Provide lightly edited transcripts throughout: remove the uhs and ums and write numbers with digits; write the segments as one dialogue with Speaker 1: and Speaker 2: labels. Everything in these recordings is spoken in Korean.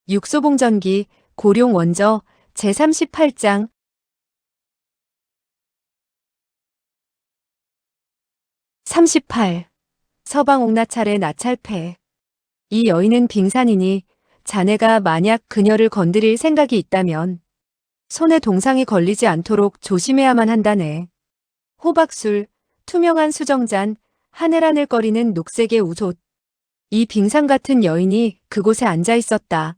Speaker 1: 육소봉전기, 고룡원저, 제38장. 38. 서방옥나찰의 나찰패. 이 여인은 빙산이니 자네가 만약 그녀를 건드릴 생각이 있다면 손에 동상이 걸리지 않도록 조심해야만 한다네. 호박술, 투명한 수정잔, 하늘하늘거리는 녹색의 웃옷. 이 빙산 같은 여인이 그곳에 앉아 있었다.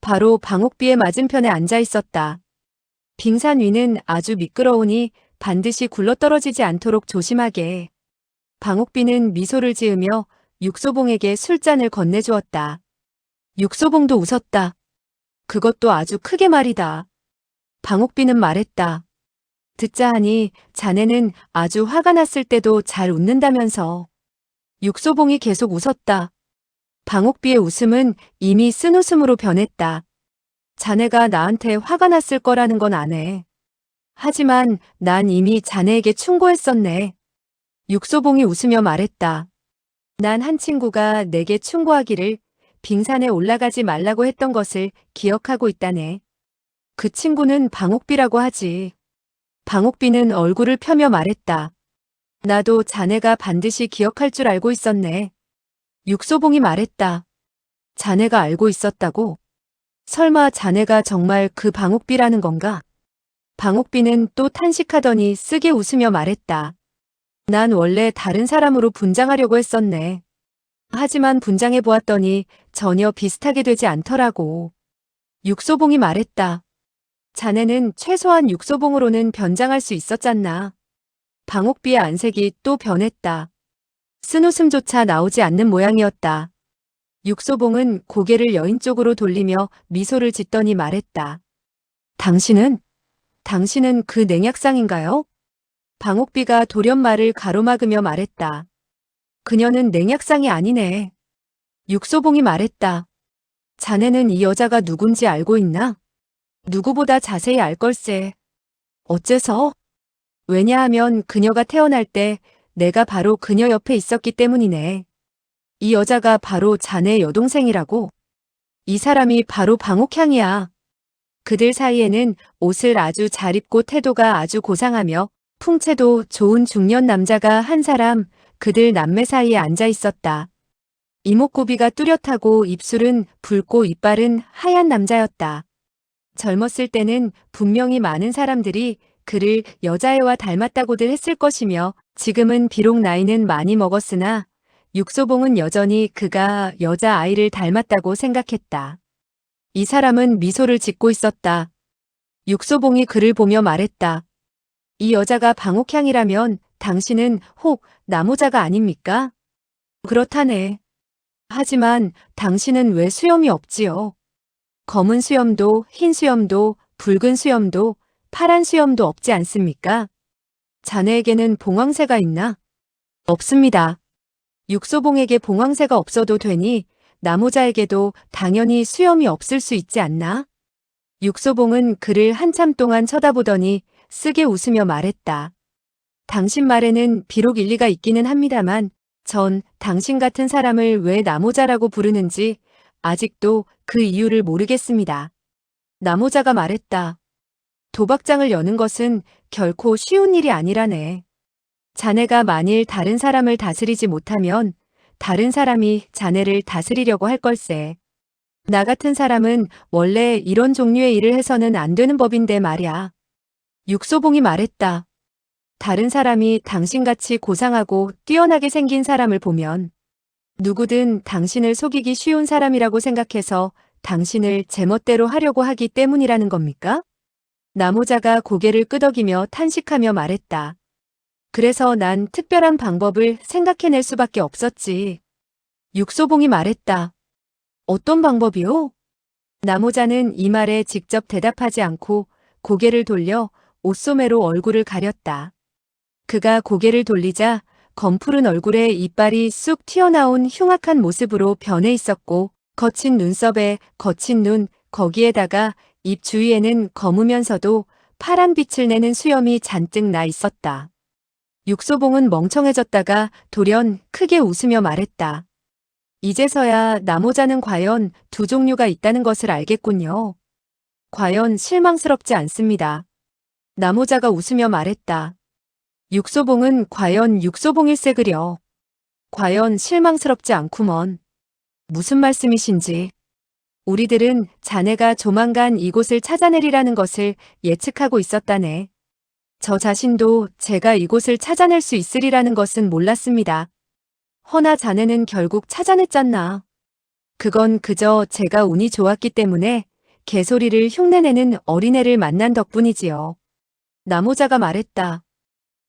Speaker 1: 바로 방옥비의 맞은편에 앉아 있었다. 빙산 위는 아주 미끄러우니 반드시 굴러떨어지지 않도록 조심하게. 방옥비는 미소를 지으며 육소봉에게 술잔을 건네주었다. 육소봉도 웃었다. 그것도 아주 크게 말이다. 방옥비는 말했다. 듣자 하니 자네는 아주 화가 났을 때도 잘 웃는다면서. 육소봉이 계속 웃었다. 방옥비의 웃음은 이미 쓴웃음으로 변했다. 자네가 나한테 화가 났을 거라는 건 아네. 하지만 난 이미 자네에게 충고했었네. 육소봉이 웃으며 말했다. 난 한 친구가 내게 충고하기를 빙산에 올라가지 말라고 했던 것을 기억하고 있다네. 그 친구는 방옥비라고 하지. 방옥비는 얼굴을 펴며 말했다. 나도 자네가 반드시 기억할 줄 알고 있었네. 육소봉이 말했다. 자네가 알고 있었다고? 설마 자네가 정말 그 방옥비라는 건가? 방옥비는 또 탄식하더니 쓰게 웃으며 말했다. 난 원래 다른 사람으로 분장하려고 했었네. 하지만 분장해 보았더니 전혀 비슷하게 되지 않더라고. 육소봉이 말했다. 자네는 최소한 육소봉으로는 변장할 수 있었잖나. 방옥비의 안색이 또 변했다. 쓴웃음조차 나오지 않는 모양이었다. 육소봉은 고개를 여인 쪽으로 돌리며 미소를 짓더니 말했다. 당신은 그 냉약상인가요? 방옥비가 돌연말을 가로막으며 말했다. 그녀는 냉약상이 아니네. 육소봉이 말했다. 자네는 이 여자가 누군지 알고 있나? 누구보다 자세히 알 걸세. 어째서? 왜냐하면 그녀가 태어날 때 내가 바로 그녀 옆에 있었기 때문이네. 이 여자가 바로 자네 여동생이라고. 이 사람이 바로 방옥향이야. 그들 사이에는 옷을 아주 잘 입고 태도가 아주 고상하며 풍채도 좋은 중년 남자가 한 사람 그들 남매 사이에 앉아 있었다. 이목구비가 뚜렷하고 입술은 붉고 이빨은 하얀 남자였다. 젊었을 때는 분명히 많은 사람들이 그를 여자애와 닮았다고들 했을 것이며 지금은 비록 나이는 많이 먹었으나 육소봉은 여전히 그가 여자아이를 닮았다고 생각했다. 이 사람은 미소를 짓고 있었다. 육소봉이 그를 보며 말했다. 이 여자가 방옥향이라면 당신은 혹 나모자가 아닙니까? 그렇다네. 하지만 당신은 왜 수염이 없지요? 검은 수염도 흰 수염도 붉은 수염도 파란 수염도 없지 않습니까? 자네에게는 봉황새가 있나? 없습니다. 육소봉에게 봉황새가 없어도 되니 나모자에게도 당연히 수염이 없을 수 있지 않나? 육소봉은 그를 한참 동안 쳐다보더니 쓰게 웃으며 말했다. 당신 말에는 비록 일리가 있기는 합니다만 전 당신 같은 사람을 왜 나모자라고 부르는지 아직도 그 이유를 모르겠습니다. 나모자가 말했다. 도박장을 여는 것은 결코 쉬운 일이 아니라네. 자네가 만일 다른 사람을 다스리지 못하면 다른 사람이 자네를 다스리려고 할 걸세. 나 같은 사람은 원래 이런 종류의 일을 해서는 안 되는 법인데 말야. 육소봉이 말했다. 다른 사람이 당신같이 고상하고 뛰어나게 생긴 사람을 보면 누구든 당신을 속이기 쉬운 사람이라고 생각해서 당신을 제멋대로 하려고 하기 때문이라는 겁니까? 나모자가 고개를 끄덕이며 탄식하며 말했다. 그래서 난 특별한 방법을 생각해낼 수밖에 없었지. 육소봉이 말했다. 어떤 방법이요? 나모자는 이 말에 직접 대답하지 않고 고개를 돌려 옷소매로 얼굴을 가렸다. 그가 고개를 돌리자 검푸른 얼굴에 이빨이 쑥 튀어나온 흉악한 모습으로 변해 있었고 거친 눈썹에 거친 눈, 거기에다가 입 주위에는 검으면서도 파란 빛을 내는 수염이 잔뜩 나 있었다. 육소봉은 멍청해졌다가 돌연 크게 웃으며 말했다. 이제서야 나모자는 과연 두 종류가 있다는 것을 알겠군요. 과연 실망스럽지 않습니다. 나모자가 웃으며 말했다. 육소봉은 과연 육소봉일세 그려. 과연 실망스럽지 않구먼. 무슨 말씀이신지. 우리들은 자네가 조만간 이곳을 찾아내리라는 것을 예측하고 있었다네. 저 자신도 제가 이곳을 찾아낼 수 있으리라는 것은 몰랐습니다. 허나 자네는 결국 찾아냈잖나. 그건 그저 제가 운이 좋았기 때문에 개소리를 흉내내는 어린애를 만난 덕분이지요. 나모자가 말했다.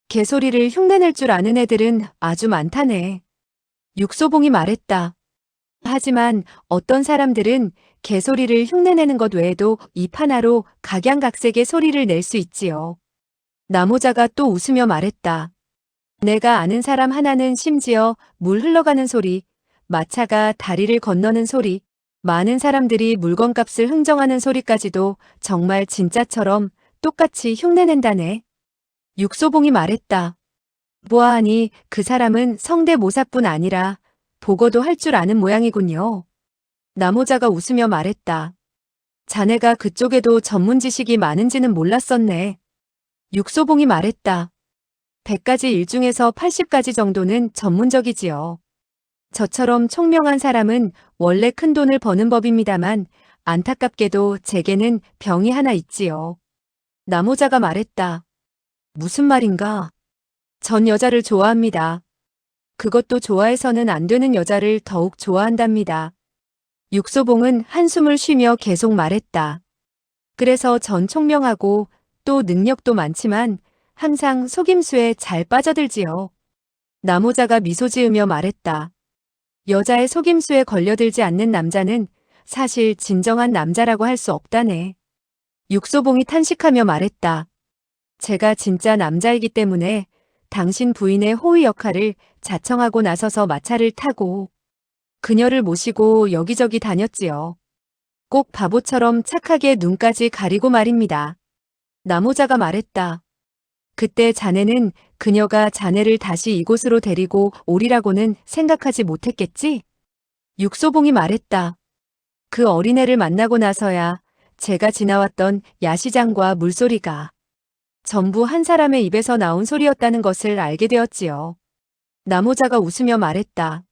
Speaker 1: 개소리를 흉내낼 줄 아는 애들은 아주 많다네. 육소봉이 말했다. 하지만 어떤 사람들은 개소리를 흉내내는 것 외에도 입 하나로 각양각색의 소리를 낼 수 있지요. 나모자가 또 웃으며 말했다. 내가 아는 사람 하나는 심지어 물 흘러가는 소리, 마차가 다리를 건너는 소리, 많은 사람들이 물건값을 흥정하는 소리까지도 정말 진짜처럼 똑같이 흉내낸다네. 육소봉이 말했다. 보아하니 그 사람은 성대모사뿐 아니라 보고도 할 줄 아는 모양이군요. 나모자가 웃으며 말했다. 자네가 그쪽에도 전문 지식이 많은지는 몰랐었네. 육소봉이 말했다. 100가지 일 중에서 80가지 정도는 전문적이지요. 저처럼 총명한 사람은 원래 큰 돈을 버는 법입니다만 안타깝게도 제게는 병이 하나 있지요. 나모자가 말했다. 무슨 말인가? 전 여자를 좋아합니다. 그것도 좋아해서는 안 되는 여자를 더욱 좋아한답니다. 육소봉은 한숨을 쉬며 계속 말했다. 그래서 전 총명하고 또 능력도 많지만 항상 속임수에 잘 빠져들지요. 나모자가 미소 지으며 말했다. 여자의 속임수에 걸려들지 않는 남자는 사실 진정한 남자라고 할 수 없다네. 육소봉이 탄식하며 말했다. 제가 진짜 남자이기 때문에 당신 부인의 호의 역할을 자청하고 나서서 마차를 타고 그녀를 모시고 여기저기 다녔지요. 꼭 바보처럼 착하게 눈까지 가리고 말입니다. 나모자가 말했다. 그때 자네는 그녀가 자네를 다시 이곳으로 데리고 오리라고는 생각하지 못했겠지? 육소봉이 말했다. 그 어린애를 만나고 나서야 제가 지나왔던 야시장과 물소리가 전부 한 사람의 입에서 나온 소리였다는 것을 알게 되었지요. 나모자가 웃으며 말했다.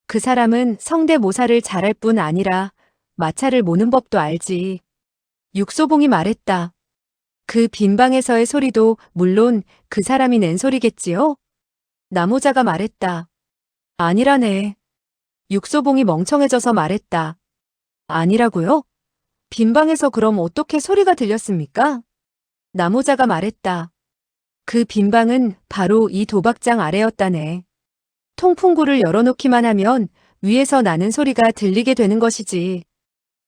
Speaker 1: 그 사람은 성대모사를 잘할 뿐 아니라 마차를 모는 법도 알지. 육소봉이 말했다. 그 빈방에서의 소리도 물론 그 사람이 낸 소리겠지요? 나모자가 말했다. 아니라네. 육소봉이 멍청해져서 말했다. 아니라고요? 빈방에서 그럼 어떻게 소리가 들렸습니까? 나모자가 말했다. 그 빈방은 바로 이 도박장 아래였다네. 통풍구를 열어놓기만 하면 위에서 나는 소리가 들리게 되는 것이지.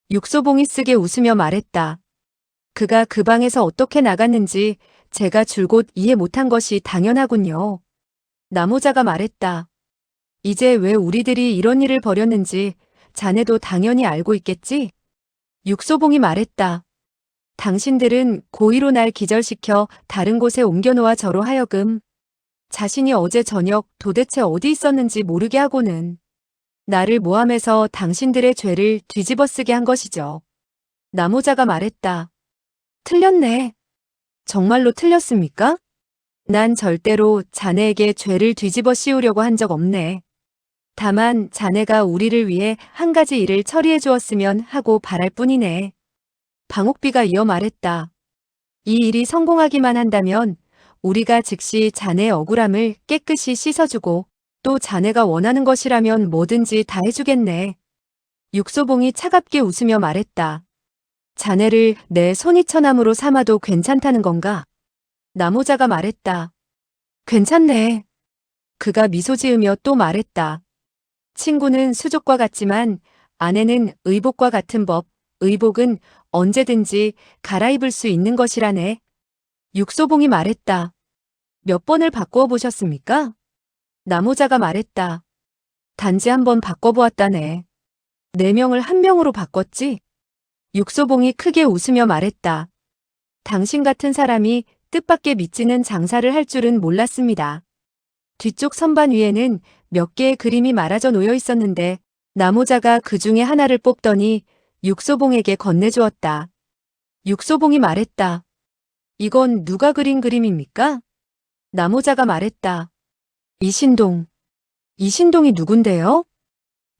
Speaker 1: 육소봉이 쓰게 웃으며 말했다. 그가 그 방에서 어떻게 나갔는지 제가 줄곧 이해 못한 것이 당연하군요. 나모자가 말했다. 이제 왜 우리들이 이런 일을 벌였는지 자네도 당연히 알고 있겠지? 육소봉이 말했다. 당신들은 고의로 날 기절시켜 다른 곳에 옮겨놓아 저로 하여금 자신이 어제 저녁 도대체 어디 있었는지 모르게 하고는 나를 모함해서 당신들의 죄를 뒤집어쓰게 한 것이죠. 나모자가 말했다. 틀렸네. 정말로 틀렸습니까? 난 절대로 자네에게 죄를 뒤집어 씌우려고 한 적 없네. 다만 자네가 우리를 위해 한 가지 일을 처리해 주었으면 하고 바랄 뿐이네. 방옥비가 이어 말했다. 이 일이 성공하기만 한다면 우리가 즉시 자네의 억울함을 깨끗이 씻어주고 또 자네가 원하는 것이라면 뭐든지 다 해주겠네. 육소봉이 차갑게 웃으며 말했다. 자네를 내 손이처남으로 삼아도 괜찮다는 건가? 나모자가 말했다. 괜찮네. 그가 미소 지으며 또 말했다. 친구는 수족과 같지만 아내는 의복과 같은 법, 의복은 언제든지 갈아입을 수 있는 것이라네. 육소봉이 말했다. 몇 번을 바꾸어 보셨습니까? 나모자가 말했다. 단지 한 번 바꿔보았다네. 4명을 1명으로 바꿨지? 육소봉이 크게 웃으며 말했다. 당신 같은 사람이 뜻밖의 미치는 장사를 할 줄은 몰랐습니다. 뒤쪽 선반 위에는 몇 개의 그림이 말아져 놓여 있었는데 나모자가 그 중에 하나를 뽑더니 육소봉에게 건네주었다. 육소봉이 말했다. 이건 누가 그린 그림입니까? 나모자가 말했다. 이신동. 이신동이 누군데요?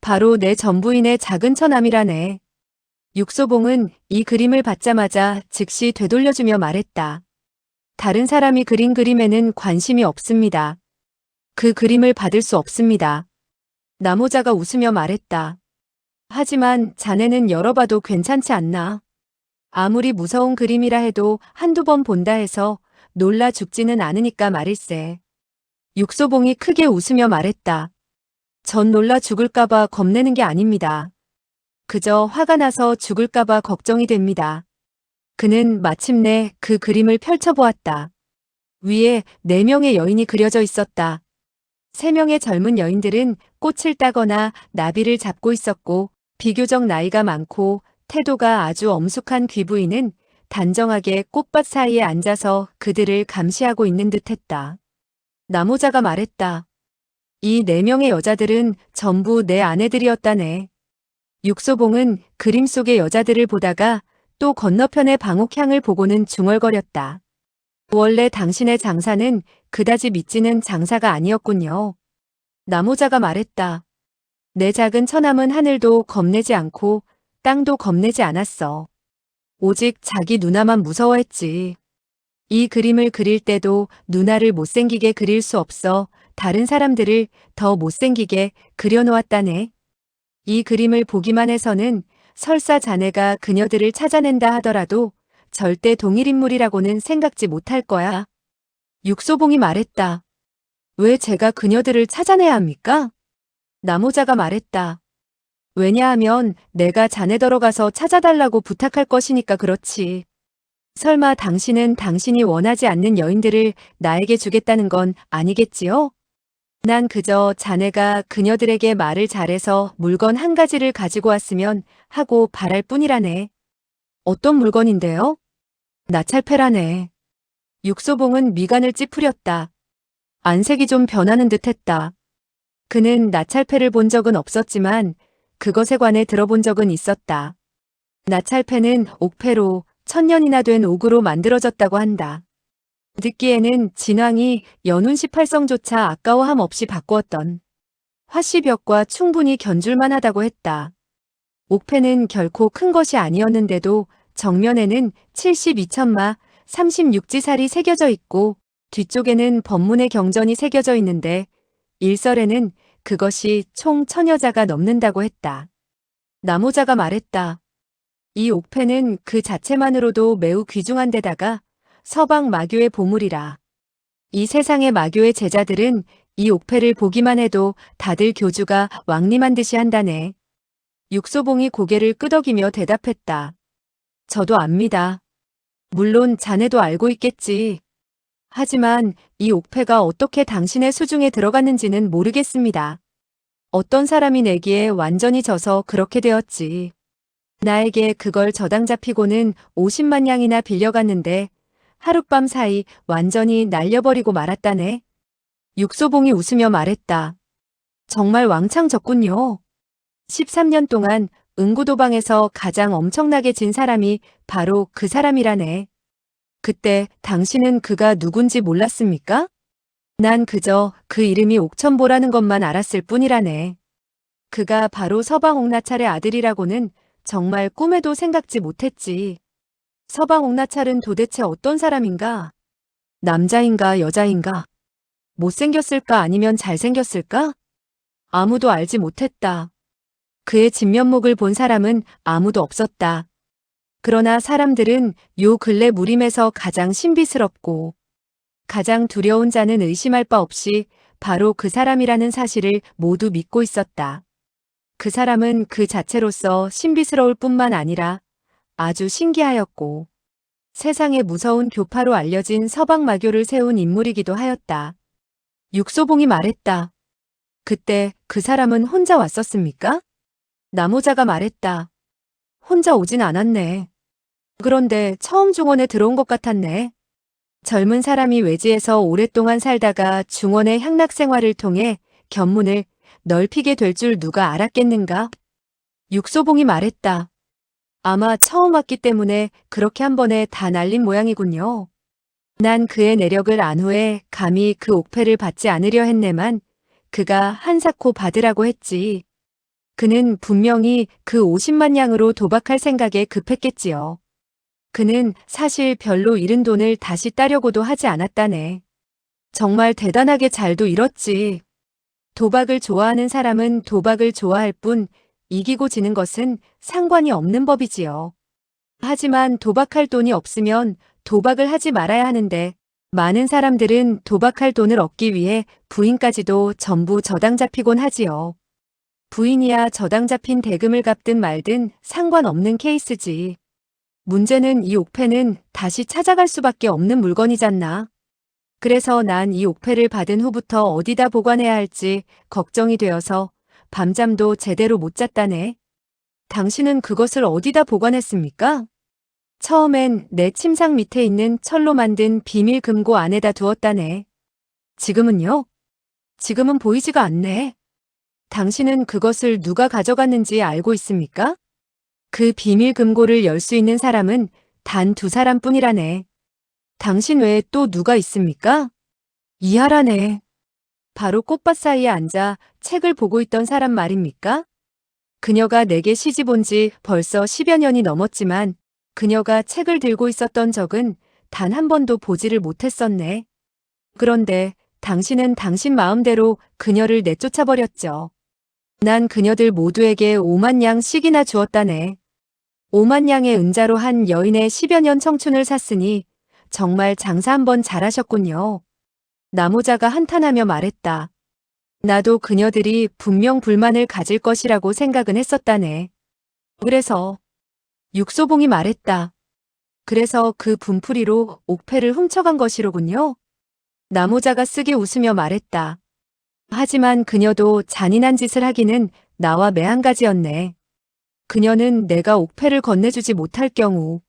Speaker 1: 바로 내 전부인의 작은 처남이라네. 육소봉은 이 그림을 받자마자 즉시 되돌려주며 말했다. 다른 사람이 그린 그림에는 관심이 없습니다. 그 그림을 받을 수 없습니다. 나모자가 웃으며 말했다. 하지만 자네는 열어봐도 괜찮지 않나? 아무리 무서운 그림이라 해도 한두 번 본다 해서 놀라 죽지는 않으니까 말일세. 육소봉이 크게 웃으며 말했다. 전 놀라 죽을까봐 겁내는 게 아닙니다. 그저 화가 나서 죽을까봐 걱정이 됩니다. 그는 마침내 그 그림을 펼쳐보았다. 위에 4명의 여인이 그려져 있었다. 3명의 젊은 여인들은 꽃을 따거나 나비를 잡고 있었고 비교적 나이가 많고 태도가 아주 엄숙한 귀부인은 단정하게 꽃밭 사이에 앉아서 그들을 감시하고 있는 듯했다. 나모자가 말했다. 이 4명의 여자들은 전부 내 아내들이었다네. 육소봉은 그림 속의 여자들을 보다가 또 건너편의 방옥향을 보고는 중얼거렸다. 원래 당신의 장사는 그다지 믿지는 장사가 아니었군요. 나모자가 말했다. 내 작은 처남은 하늘도 겁내지 않고 땅도 겁내지 않았어. 오직 자기 누나만 무서워했지. 이 그림을 그릴 때도 누나를 못생기게 그릴 수 없어 다른 사람들을 더 못생기게 그려놓았다네. 이 그림을 보기만 해서는 설사 자네가 그녀들을 찾아낸다 하더라도 절대 동일 인물이라고는 생각지 못할 거야. 육소봉이 말했다. 왜 제가 그녀들을 찾아내야 합니까? 나모자가 말했다. 왜냐하면 내가 자네더러 가서 찾아달라고 부탁할 것이니까 그렇지. 설마 당신은 당신이 원하지 않는 여인들을 나에게 주겠다는 건 아니겠지요? 난 그저 자네가 그녀들에게 말을 잘해서 물건 한 가지를 가지고 왔으면 하고 바랄 뿐이라네. 어떤 물건인데요? 나찰패라네. 육소봉은 미간을 찌푸렸다. 안색이 좀 변하는 듯했다. 그는 나찰패를 본 적은 없었지만 그것에 관해 들어본 적은 있었다. 나찰패는 옥패로 1000년이나 된 옥으로 만들어졌다고 한다. 듣기에는 진왕이 연운 18성조차 아까워함 없이 바꾸었던 화씨벽과 충분히 견줄만 하다고 했다. 옥패는 결코 큰 것이 아니었는데도 정면에는 72천마 36지살이 새겨져 있고 뒤쪽에는 법문의 경전이 새겨져 있는데 일설에는 그것이 총 1000여자가 넘는다고 했다. 나모자가 말했다. 이 옥패는 그 자체만으로도 매우 귀중한 데다가 서방 마교의 보물이라. 이 세상의 마교의 제자들은 이 옥패를 보기만 해도 다들 교주가 왕림한 듯이 한다네. 육소봉이 고개를 끄덕이며 대답했다. 저도 압니다. 물론 자네도 알고 있겠지. 하지만 이 옥패가 어떻게 당신의 수중에 들어갔는지는 모르겠습니다. 어떤 사람이 내기에 완전히 져서 그렇게 되었지. 나에게 그걸 저당 잡히고는 50만 양이나 빌려갔는데 하룻밤 사이 완전히 날려버리고 말았다네. 육소봉이 웃으며 말했다. 정말 왕창 졌군요. 13년 동안 응구도방에서 가장 엄청나게 진 사람이 바로 그 사람이라네. 그때 당신은 그가 누군지 몰랐습니까? 난 그저 그 이름이 옥천보라는 것만 알았을 뿐이라네. 그가 바로 서방옥나찰의 아들이라고는 정말 꿈에도 생각지 못했지. 서방옥나찰은 도대체 어떤 사람인가? 남자인가 여자인가? 못생겼을까 아니면 잘생겼을까? 아무도 알지 못했다. 그의 진면목을 본 사람은 아무도 없었다. 그러나 사람들은 요 근래 무림에서 가장 신비스럽고 가장 두려운 자는 의심할 바 없이 바로 그 사람이라는 사실을 모두 믿고 있었다. 그 사람은 그 자체로서 신비스러울 뿐만 아니라 아주 신기하였고 세상에 무서운 교파로 알려진 서방마교를 세운 인물이기도 하였다. 육소봉이 말했다. 그때 그 사람은 혼자 왔었습니까? 나모자가 말했다. 혼자 오진 않았네. 그런데 처음 중원에 들어온 것 같았네. 젊은 사람이 외지에서 오랫동안 살다가 중원의 향락 생활을 통해 견문을 넓히게 될 줄 누가 알았겠는가? 육소봉이 말했다. 아마 처음 왔기 때문에 그렇게 한 번에 다 날린 모양이군요. 난 그의 내력을 안 후에 감히 그 옥패를 받지 않으려 했네만 그가 한사코 받으라고 했지. 그는 분명히 그 50만 양으로 도박할 생각에 급했겠지요. 그는 사실 별로 잃은 돈을 다시 따려고도 하지 않았다네. 정말 대단하게 잘도 잃었지. 도박을 좋아하는 사람은 도박을 좋아할 뿐 이기고 지는 것은 상관이 없는 법이지요. 하지만 도박할 돈이 없으면 도박을 하지 말아야 하는데 많은 사람들은 도박할 돈을 얻기 위해 부인까지도 전부 저당 잡히곤 하지요. 부인이야 저당 잡힌 대금을 갚든 말든 상관없는 케이스지. 문제는 이 옥패는 다시 찾아갈 수밖에 없는 물건이잖나. 그래서 난 이 옥패를 받은 후부터 어디다 보관해야 할지 걱정이 되어서 밤잠도 제대로 못 잤다네. 당신은 그것을 어디다 보관했습니까? 처음엔 내 침상 밑에 있는 철로 만든 비밀 금고 안에다 두었다네. 지금은요? 지금은 보이지가 않네. 당신은 그것을 누가 가져갔는지 알고 있습니까? 그 비밀 금고를 열 수 있는 사람은 단 2사람뿐이라네. 당신 외에 또 누가 있습니까? 이하라네. 바로 꽃밭 사이에 앉아 책을 보고 있던 사람 말입니까? 그녀가 내게 시집 온 지 벌써 10여 년이 넘었지만 그녀가 책을 들고 있었던 적은 단 한 번도 보지를 못했었네. 그런데 당신은 당신 마음대로 그녀를 내쫓아버렸죠. 난 그녀들 모두에게 5만 양씩이나 주었다네. 5만 양의 은자로 한 여인의 10여 년 청춘을 샀으니 정말 장사 한번 잘하셨군요. 나모자가 한탄하며 말했다. 나도 그녀들이 분명 불만을 가질 것이라고 생각은 했었다네. 그래서 육소봉이 말했다. 그래서 그 분풀이로 옥패를 훔쳐간 것이로군요. 나모자가 쓰게 웃으며 말했다. 하지만 그녀도 잔인한 짓을 하기는 나와 매한가지였네. 그녀는 내가 옥패를 건네주지 못할 경우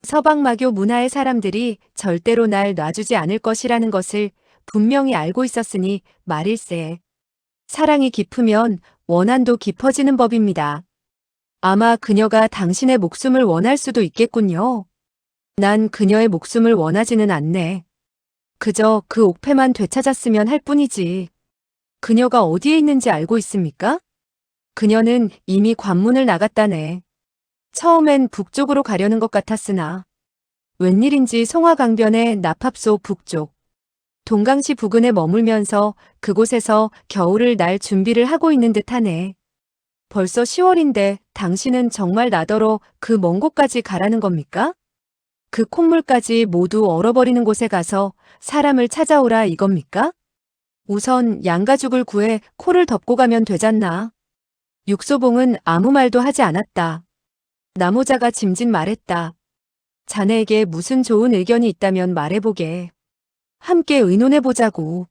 Speaker 1: 서방마교 문화의 사람들이 절대로 날 놔주지 않을 것이라는 것을 분명히 알고 있었으니 말일세. 사랑이 깊으면 원한도 깊어지는 법입니다. 아마 그녀가 당신의 목숨을 원할 수도 있겠군요. 난 그녀의 목숨을 원하지는 않네. 그저 그 옥패만 되찾았으면 할 뿐이지. 그녀가 어디에 있는지 알고 있습니까? 그녀는 이미 관문을 나갔다네. 처음엔 북쪽으로 가려는 것 같았으나 웬일인지 송화강변의 나팝소 북쪽, 동강시 부근에 머물면서 그곳에서 겨울을 날 준비를 하고 있는 듯하네. 벌써 10월인데 당신은 정말 나더러 그 먼 곳까지 가라는 겁니까? 그 콧물까지 모두 얼어버리는 곳에 가서 사람을 찾아오라 이겁니까? 우선 양가죽을 구해 코를 덮고 가면 되잖나. 육소봉은 아무 말도 하지 않았다. 나모자가 짐짓 말했다. 자네에게 무슨 좋은 의견이 있다면 말해보게. 함께 의논해보자고.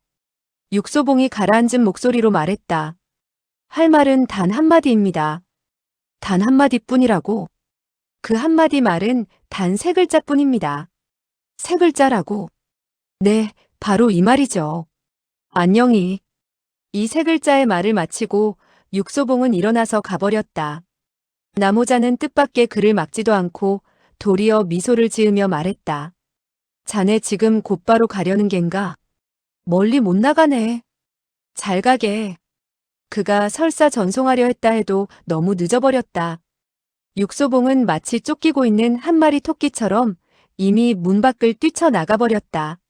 Speaker 1: 육소봉이 가라앉은 목소리로 말했다. 할 말은 단 한마디입니다. 단 한마디뿐이라고. 그 한마디 말은 단 3글자뿐입니다. 3글자라고. 네, 바로 이 말이죠. 안녕히. 이 3글자의 말을 마치고 육소봉은 일어나서 가버렸다. 나모자는 뜻밖의 그를 막지도 않고 도리어 미소를 지으며 말했다. 자네 지금 곧바로 가려는 겐가? 멀리 못 나가네. 잘 가게. 그가 설사 전송하려 했다 해도 너무 늦어버렸다. 육소봉은 마치 쫓기고 있는 한 마리 토끼처럼 이미 문 밖을 뛰쳐나가버렸다.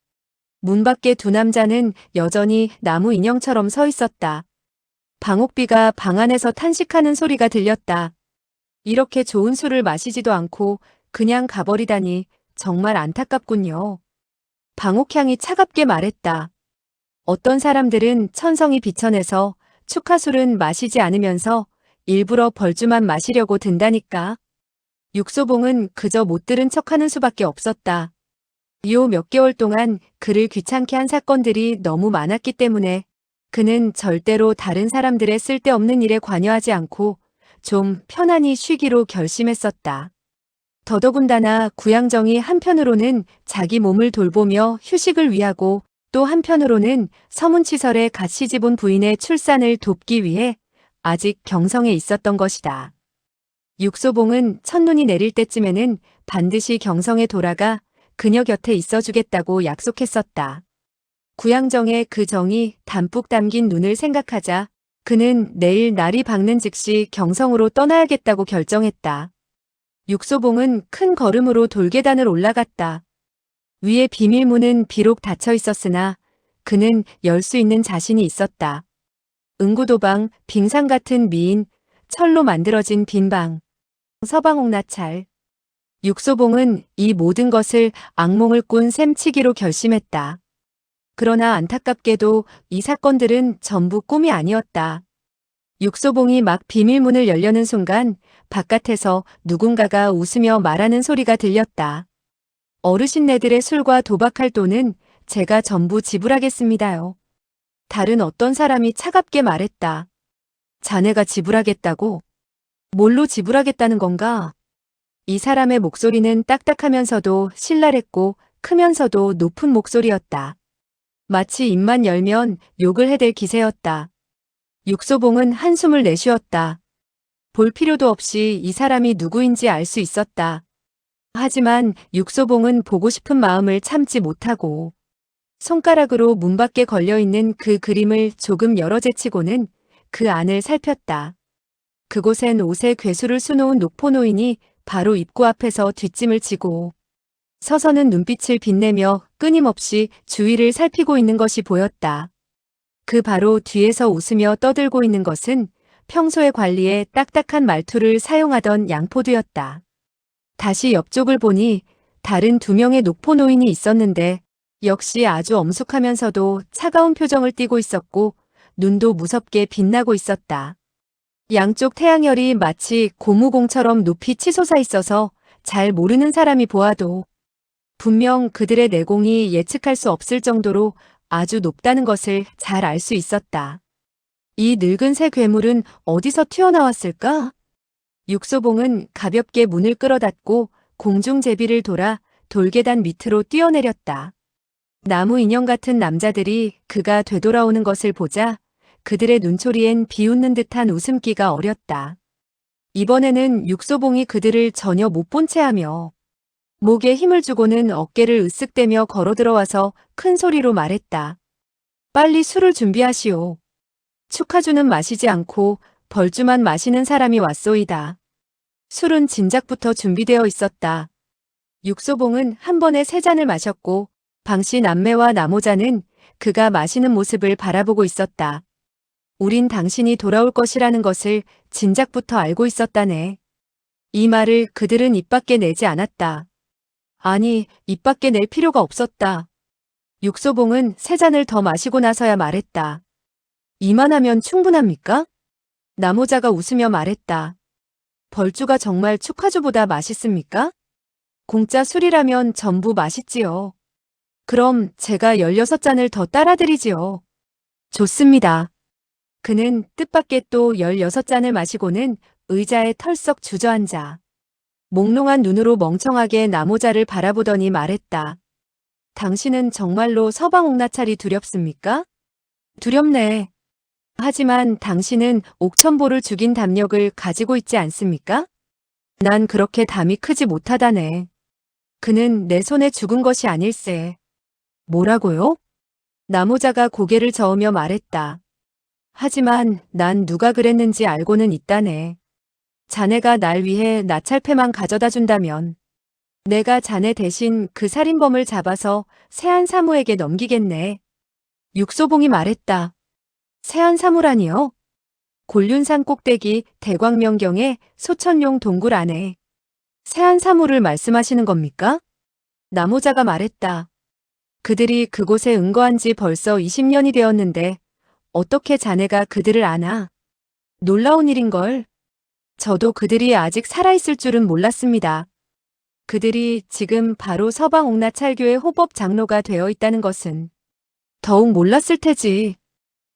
Speaker 1: 문 밖에 2 남자는 여전히 나무 인형처럼 서 있었다. 방옥비가 방 안에서 탄식하는 소리가 들렸다. 이렇게 좋은 술을 마시지도 않고 그냥 가버리다니 정말 안타깝군요. 방옥향이 차갑게 말했다. 어떤 사람들은 천성이 비천해서 축하술은 마시지 않으면서 일부러 벌주만 마시려고 든다니까. 육소봉은 그저 못 들은 척하는 수밖에 없었다. 요 몇 개월 동안 그를 귀찮게 한 사건들이 너무 많았기 때문에 그는 절대로 다른 사람들의 쓸데없는 일에 관여하지 않고 좀 편안히 쉬기로 결심했었다. 더더군다나 구양정이 한편으로는 자기 몸을 돌보며 휴식을 위하고 또 한편으로는 서문치설에 갓 시집온 부인의 출산을 돕기 위해 아직 경성에 있었던 것이다. 육소봉은 첫눈이 내릴 때쯤에는 반드시 경성에 돌아가 그녀 곁에 있어주겠다고 약속했었다. 구양정의 그 정이 담뿍 담긴 눈을 생각하자 그는 내일 날이 밝는 즉시 경성으로 떠나야겠다고 결정했다. 육소봉은 큰 걸음으로 돌계단을 올라갔다. 위에 비밀문은 비록 닫혀 있었으나 그는 열 수 있는 자신이 있었다. 응구도방, 빙상 같은 미인, 철로 만들어진 빈방, 서방옥나찰. 육소봉은 이 모든 것을 악몽을 꾼 셈치기로 결심했다. 그러나 안타깝게도 이 사건들은 전부 꿈이 아니었다. 육소봉이 막 비밀문을 열려는 순간 바깥에서 누군가가 웃으며 말하는 소리가 들렸다. 어르신네들의 술과 도박할 돈은 제가 전부 지불하겠습니다요. 다른 어떤 사람이 차갑게 말했다. 자네가 지불하겠다고? 뭘로 지불하겠다는 건가? 이 사람의 목소리는 딱딱하면서도 신랄했고 크면서도 높은 목소리였다. 마치 입만 열면 욕을 해댈 기세였다. 육소봉은 한숨을 내쉬었다. 볼 필요도 없이 이 사람이 누구인지 알 수 있었다. 하지만 육소봉은 보고 싶은 마음을 참지 못하고 손가락으로 문 밖에 걸려있는 그 그림을 조금 열어제치고는 그 안을 살폈다. 그곳엔 옷에 괴수를 수놓은 녹포노인이 바로 입구 앞에서 뒷짐을 지고 서서는 눈빛을 빛내며 끊임없이 주위를 살피고 있는 것이 보였다. 그 바로 뒤에서 웃으며 떠들고 있는 것은 평소의 관리에 딱딱한 말투를 사용하던 양포두였다. 다시 옆쪽을 보니 다른 2명의 녹포 노인이 있었는데 역시 아주 엄숙하면서도 차가운 표정을 띠고 있었고 눈도 무섭게 빛나고 있었다. 양쪽 태양열이 마치 고무공처럼 높이 치솟아 있어서 잘 모르는 사람이 보아도 분명 그들의 내공이 예측할 수 없을 정도로 아주 높다는 것을 잘 알 수 있었다. 이 늙은 새 괴물은 어디서 튀어나왔을까? 육소봉은 가볍게 문을 끌어닫고 공중제비를 돌아 돌계단 밑으로 뛰어내렸다. 나무 인형 같은 남자들이 그가 되돌아오는 것을 보자 그들의 눈초리엔 비웃는 듯한 웃음기가 어렸다. 이번에는 육소봉이 그들을 전혀 못 본 채하며 목에 힘을 주고는 어깨를 으쓱대며 걸어 들어와서 큰 소리로 말했다. 빨리 술을 준비하시오. 축하주는 마시지 않고 벌주만 마시는 사람이 왔소이다. 술은 진작부터 준비되어 있었다. 육소봉은 한 번에 3잔을 마셨고 방씨 남매와 나모자는 그가 마시는 모습을 바라보고 있었다. 우린 당신이 돌아올 것이라는 것을 진작부터 알고 있었다네. 이 말을 그들은 입 밖에 내지 않았다. 아니, 입 밖에 낼 필요가 없었다. 육소봉은 3잔을 더 마시고 나서야 말했다. 이만하면 충분합니까? 나모자가 웃으며 말했다. 벌주가 정말 축하주보다 맛있습니까? 공짜 술이라면 전부 맛있지요. 그럼 제가 16잔을 더 따라드리지요. 좋습니다. 그는 뜻밖의 또 16잔을 마시고는 의자에 털썩 주저앉아 몽롱한 눈으로 멍청하게 나모자를 바라보더니 말했다. 당신은 정말로 서방옥나찰이 두렵습니까? 두렵네. 하지만 당신은 옥천보를 죽인 담력을 가지고 있지 않습니까? 난 그렇게 담이 크지 못하다네. 그는 내 손에 죽은 것이 아닐세. 뭐라고요? 나모자가 고개를 저으며 말했다. 하지만 난 누가 그랬는지 알고는 있다네. 자네가 날 위해 나찰패만 가져다 준다면 내가 자네 대신 그 살인범을 잡아서 세안사무에게 넘기겠네. 육소봉이 말했다. 세안사무라니요? 곤륜산 꼭대기 대광명경의 소천룡 동굴 안에 세안사무를 말씀하시는 겁니까? 나모자가 말했다. 그들이 그곳에 은거한 지 벌써 20년이 되었는데 어떻게 자네가 그들을 아나? 놀라운 일인걸. 저도 그들이 아직 살아있을 줄은 몰랐습니다. 그들이 지금 바로 서방옥나찰교의 호법 장로가 되어 있다는 것은 더욱 몰랐을 테지.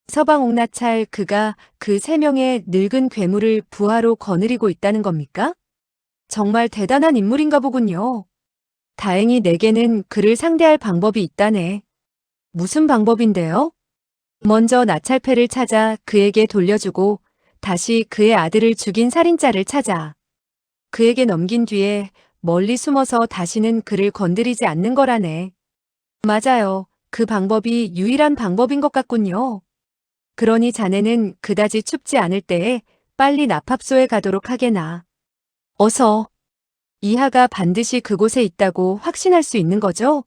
Speaker 1: 서방옥나찰 그가 그 3명의 늙은 괴물을 부하로 거느리고 있다는 겁니까? 정말 대단한 인물인가 보군요. 다행히 내게는 그를 상대할 방법이 있다네. 무슨 방법인데요? 먼저 나찰패를 찾아 그에게 돌려주고 다시 그의 아들을 죽인 살인자를 찾아 그에게 넘긴 뒤에 멀리 숨어서 다시는 그를 건드리지 않는 거라네. 맞아요. 그 방법이 유일한 방법인 것 같군요. 그러니 자네는 그다지 춥지 않을 때에 빨리 납합소에 가도록 하게나. 어서. 이하가 반드시 그곳에 있다고 확신할 수 있는 거죠?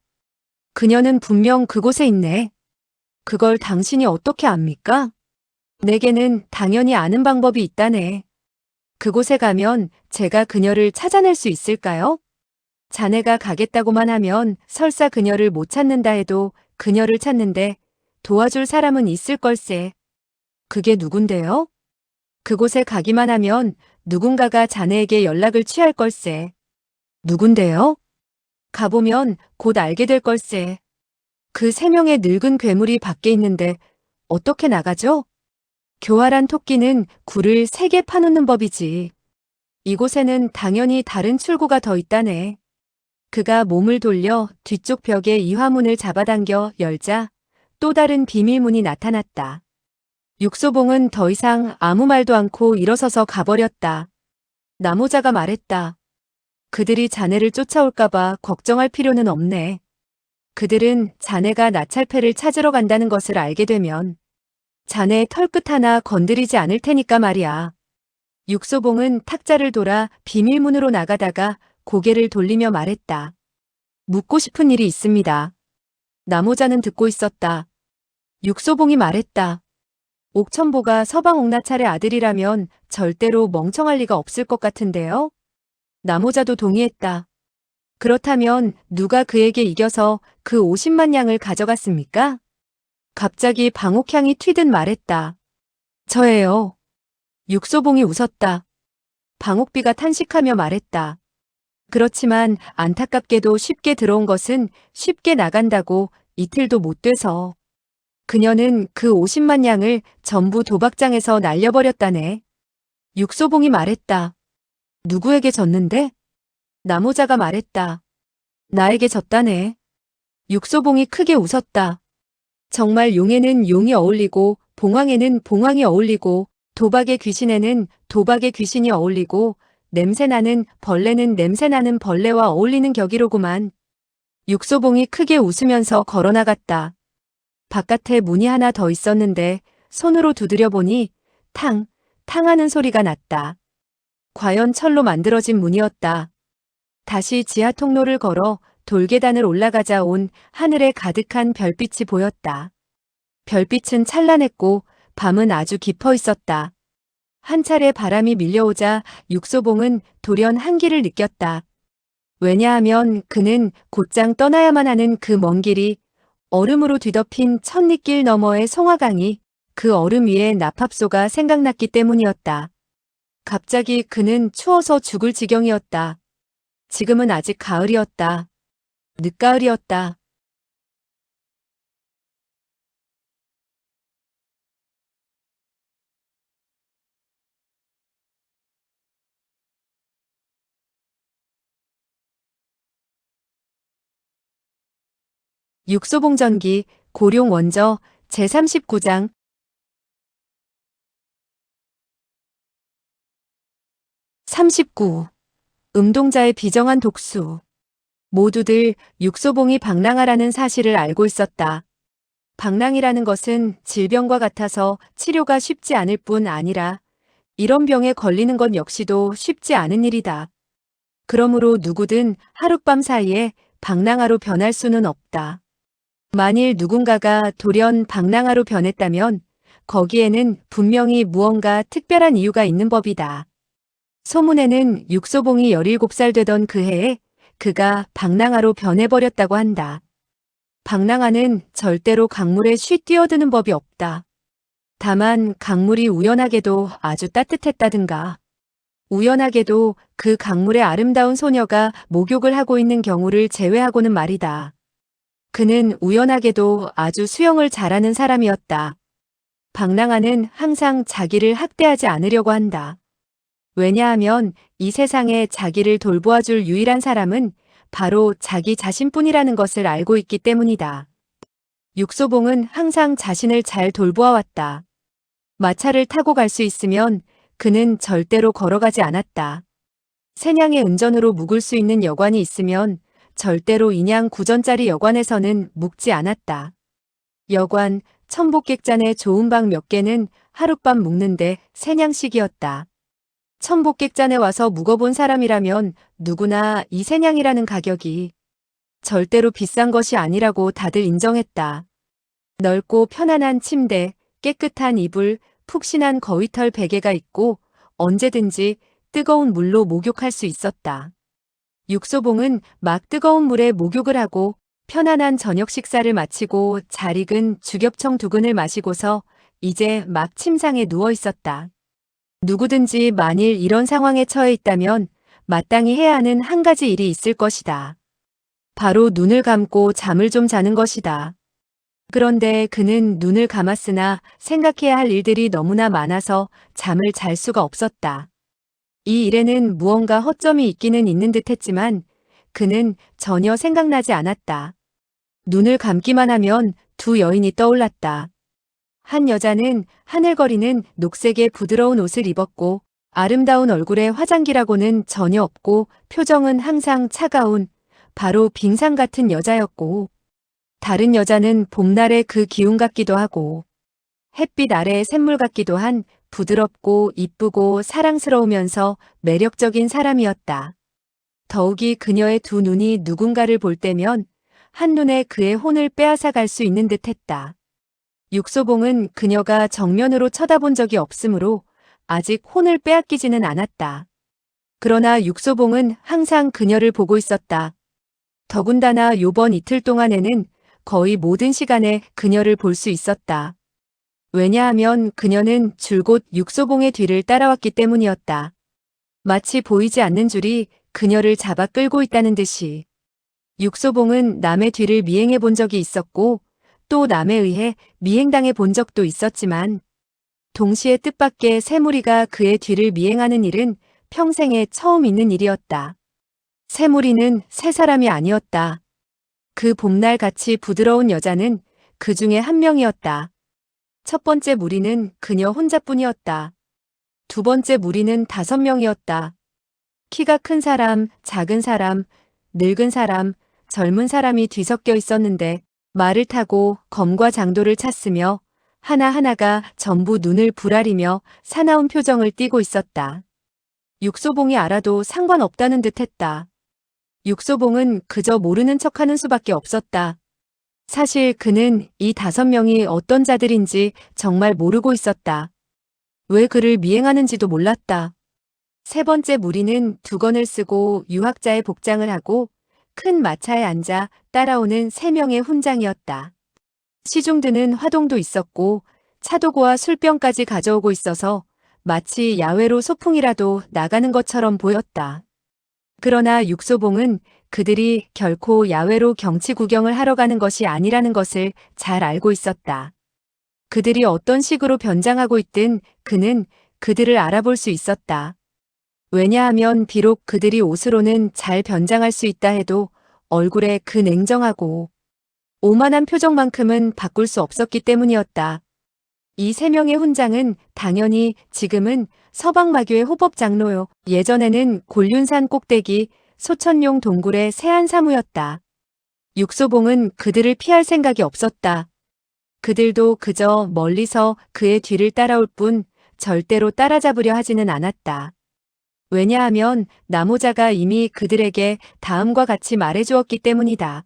Speaker 1: 그녀는 분명 그곳에 있네. 그걸 당신이 어떻게 압니까? 내게는 당연히 아는 방법이 있다네. 그곳에 가면 제가 그녀를 찾아낼 수 있을까요? 자네가 가겠다고만 하면 설사 그녀를 못 찾는다 해도 그녀를 찾는데 도와줄 사람은 있을 걸세. 그게 누군데요? 그곳에 가기만 하면 누군가가 자네에게 연락을 취할 걸세. 누군데요? 가보면 곧 알게 될 걸세. 그 3명의 늙은 괴물이 밖에 있는데 어떻게 나가죠? 교활한 토끼는 굴을 3개 파놓는 법이지. 이곳에는 당연히 다른 출구가 더 있다네. 그가 몸을 돌려 뒤쪽 벽에 이화문을 잡아당겨 열자 또 다른 비밀문이 나타났다. 육소봉은 더 이상 아무 말도 않고 일어서서 가버렸다. 나모자가 말했다. 그들이 자네를 쫓아올까봐 걱정할 필요는 없네. 그들은 자네가 나찰패를 찾으러 간다는 것을 알게 되면 자네의 털끝 하나 건드리지 않을 테니까 말이야. 육소봉은 탁자를 돌아 비밀문으로 나가다가 고개를 돌리며 말했다. 묻고 싶은 일이 있습니다. 나모자는 듣고 있었다. 육소봉이 말했다. 옥천보가 서방옥나찰의 아들이라면 절대로 멍청할 리가 없을 것 같은데요. 나모자도 동의했다. 그렇다면 누가 그에게 이겨서 그 50만 양을 가져갔습니까? 갑자기 방옥향이 튀듯 말했다. 저예요. 육소봉이 웃었다. 방옥비가 탄식하며 말했다. 그렇지만 안타깝게도 쉽게 들어온 것은 쉽게 나간다고 이틀도 못 돼서. 그녀는 그 50만 양을 전부 도박장에서 날려버렸다네. 육소봉이 말했다. 누구에게 졌는데? 나모자가 말했다. 나에게 졌다네. 육소봉이 크게 웃었다. 정말 용에는 용이 어울리고 봉황에는 봉황이 어울리고 도박의 귀신에는 도박의 귀신이 어울리고 냄새나는 벌레는 냄새나는 벌레와 어울리는 격이로구만. 육소봉이 크게 웃으면서 걸어나갔다. 바깥에 문이 하나 더 있었는데 손으로 두드려 보니 탕, 탕하는 소리가 났다. 과연 철로 만들어진 문이었다. 다시 지하 통로를 걸어 돌계단을 올라가자 온 하늘에 가득한 별빛이 보였다. 별빛은 찬란했고 밤은 아주 깊어 있었다. 한 차례 바람이 밀려오자 육소봉은 돌연 한기를 느꼈다. 왜냐하면 그는 곧장 떠나야만 하는 그 먼 길이 얼음으로 뒤덮인 천리길 너머의 송화강이 그 얼음 위에 납합소가 생각났기 때문이었다. 갑자기 그는 추워서 죽을 지경이었다. 지금은 아직 가을이었다. 늦가을이었다. 육소봉전기 고룡 원저 제39장 39. 음동자의 비정한 독수. 모두들 육소봉이 방랑아라는 사실을 알고 있었다. 방랑이라는 것은 질병과 같아서 치료가 쉽지 않을 뿐 아니라 이런 병에 걸리는 것 역시도 쉽지 않은 일이다. 그러므로 누구든 하룻밤 사이에 방랑아로 변할 수는 없다. 만일 누군가가 돌연 방랑아로 변했다면 거기에는 분명히 무언가 특별한 이유가 있는 법이다. 소문에는 육소봉이 17살 되던 그 해에 그가 방랑아로 변해버렸다고 한다. 방랑아는 절대로 강물에 쉬 뛰어드는 법이 없다. 다만 강물이 우연하게도 아주 따뜻했다든가 우연하게도 그 강물의 아름다운 소녀가 목욕을 하고 있는 경우를 제외하고는 말이다. 그는 우연하게도 아주 수영을 잘하는 사람이었다. 방랑아는 항상 자기를 학대하지 않으려고 한다. 왜냐하면 이 세상에 자기를 돌보아줄 유일한 사람은 바로 자기 자신뿐이라는 것을 알고 있기 때문이다. 육소봉은 항상 자신을 잘 돌보아왔다. 마차를 타고 갈 수 있으면 그는 절대로 걸어가지 않았다. 새냥의 은전으로 묵을 수 있는 여관이 있으면 절대로 인양 구전짜리 여관에서는 묵지 않았다. 여관, 천복객잔의 좋은 방 몇 개는 하룻밤 묵는데 새냥식이었다. 천복객잔에 와서 묵어본 사람이라면 누구나 이 새냥이라는 가격이 절대로 비싼 것이 아니라고 다들 인정했다. 넓고 편안한 침대, 깨끗한 이불, 푹신한 거위털 베개가 있고 언제든지 뜨거운 물로 목욕할 수 있었다. 육소봉은 막 뜨거운 물에 목욕을 하고 편안한 저녁 식사를 마치고 잘 익은 주겹청 두근을 마시고서 이제 막 침상에 누워 있었다. 누구든지 만일 이런 상황에 처해 있다면 마땅히 해야 하는 한 가지 일이 있을 것이다. 바로 눈을 감고 잠을 좀 자는 것이다. 그런데 그는 눈을 감았으나 생각해야 할 일들이 너무나 많아서 잠을 잘 수가 없었다. 이 일에는 무언가 허점이 있기는 있는 듯 했지만 그는 전혀 생각나지 않았다. 눈을 감기만 하면 두 여인이 떠올랐다. 한 여자는 하늘거리는 녹색의 부드러운 옷을 입었고 아름다운 얼굴에 화장기라고는 전혀 없고 표정은 항상 차가운 바로 빙상 같은 여자였고 다른 여자는 봄날의 그 기운 같기도 하고 햇빛 아래의 샘물 같기도 한 부드럽고 이쁘고 사랑스러우면서 매력적인 사람이었다. 더욱이 그녀의 두 눈이 누군가를 볼 때면 한눈에 그의 혼을 빼앗아 갈 수 있는 듯 했다. 육소봉은 그녀가 정면으로 쳐다본 적이 없으므로 아직 혼을 빼앗기지는 않았다. 그러나 육소봉은 항상 그녀를 보고 있었다. 더군다나 요번 이틀 동안에는 거의 모든 시간에 그녀를 볼 수 있었다. 왜냐하면 그녀는 줄곧 육소봉의 뒤를 따라왔기 때문이었다. 마치 보이지 않는 줄이 그녀를 잡아 끌고 있다는 듯이. 육소봉은 남의 뒤를 미행해 본 적이 있었고 또 남에 의해 미행당해 본 적도 있었지만 동시에 뜻밖의 새 무리가 그의 뒤를 미행하는 일은 평생에 처음 있는 일이었다. 새 무리는 새 사람이 아니었다. 그 봄날 같이 부드러운 여자는 그 중에 한 명이었다. 첫 번째 무리는 그녀 혼자뿐이었다. 두 번째 무리는 5명이었다. 키가 큰 사람, 작은 사람, 늙은 사람, 젊은 사람이 뒤섞여 있었는데 말을 타고 검과 장도를 찼으며 하나하나가 전부 눈을 부라리며 사나운 표정을 띠고 있었다. 육소봉이 알아도 상관없다는 듯 했다. 육소봉은 그저 모르는 척하는 수밖에 없었다. 사실 그는 이 5명이 어떤 자들인지 정말 모르고 있었다. 왜 그를 미행하는지도 몰랐다. 세 번째 무리는 두건을 쓰고 유학자의 복장을 하고 큰 마차에 앉아 따라오는 3명의 훈장이었다. 시중 드는 화동도 있었고 차도구와 술병까지 가져오고 있어서 마치 야외로 소풍이라도 나가는 것처럼 보였다. 그러나 육소봉은 그들이 결코 야외로 경치 구경을 하러 가는 것이 아니라는 것을 잘 알고 있었다. 그들이 어떤 식으로 변장하고 있든 그는 그들을 알아볼 수 있었다. 왜냐하면 비록 그들이 옷으로는 잘 변장할 수 있다 해도 얼굴에 그 냉정하고 오만한 표정만큼은 바꿀 수 없었기 때문이었다. 이 3명의 훈장은 당연히 지금은 서방마교의 호법장로요. 예전에는 곤륜산 꼭대기 소천용 동굴의 세안사무였다. 육소봉은 그들을 피할 생각이 없었다. 그들도 그저 멀리서 그의 뒤를 따라올 뿐 절대로 따라잡으려 하지는 않았다. 왜냐하면 나모자가 이미 그들에게 다음과 같이 말해주었기 때문이다.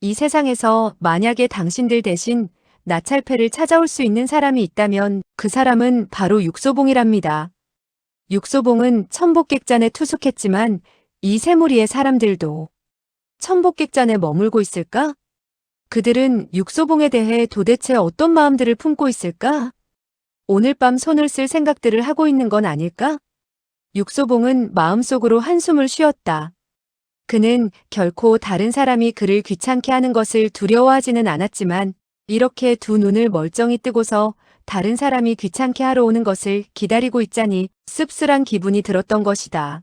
Speaker 1: 이 세상에서 만약에 당신들 대신 나찰패를 찾아올 수 있는 사람이 있다면 그 사람은 바로 육소봉이랍니다. 육소봉은 천복객잔에 투숙했지만 이 세 무리의 사람들도 천복객잔에 머물고 있을까? 그들은 육소봉에 대해 도대체 어떤 마음들을 품고 있을까? 오늘 밤 손을 쓸 생각들을 하고 있는 건 아닐까? 육소봉은 마음속으로 한숨을 쉬었다. 그는 결코 다른 사람이 그를 귀찮게 하는 것을 두려워하지는 않았지만 이렇게 두 눈을 멀쩡히 뜨고서 다른 사람이 귀찮게 하러 오는 것을 기다리고 있자니 씁쓸한 기분이 들었던 것이다.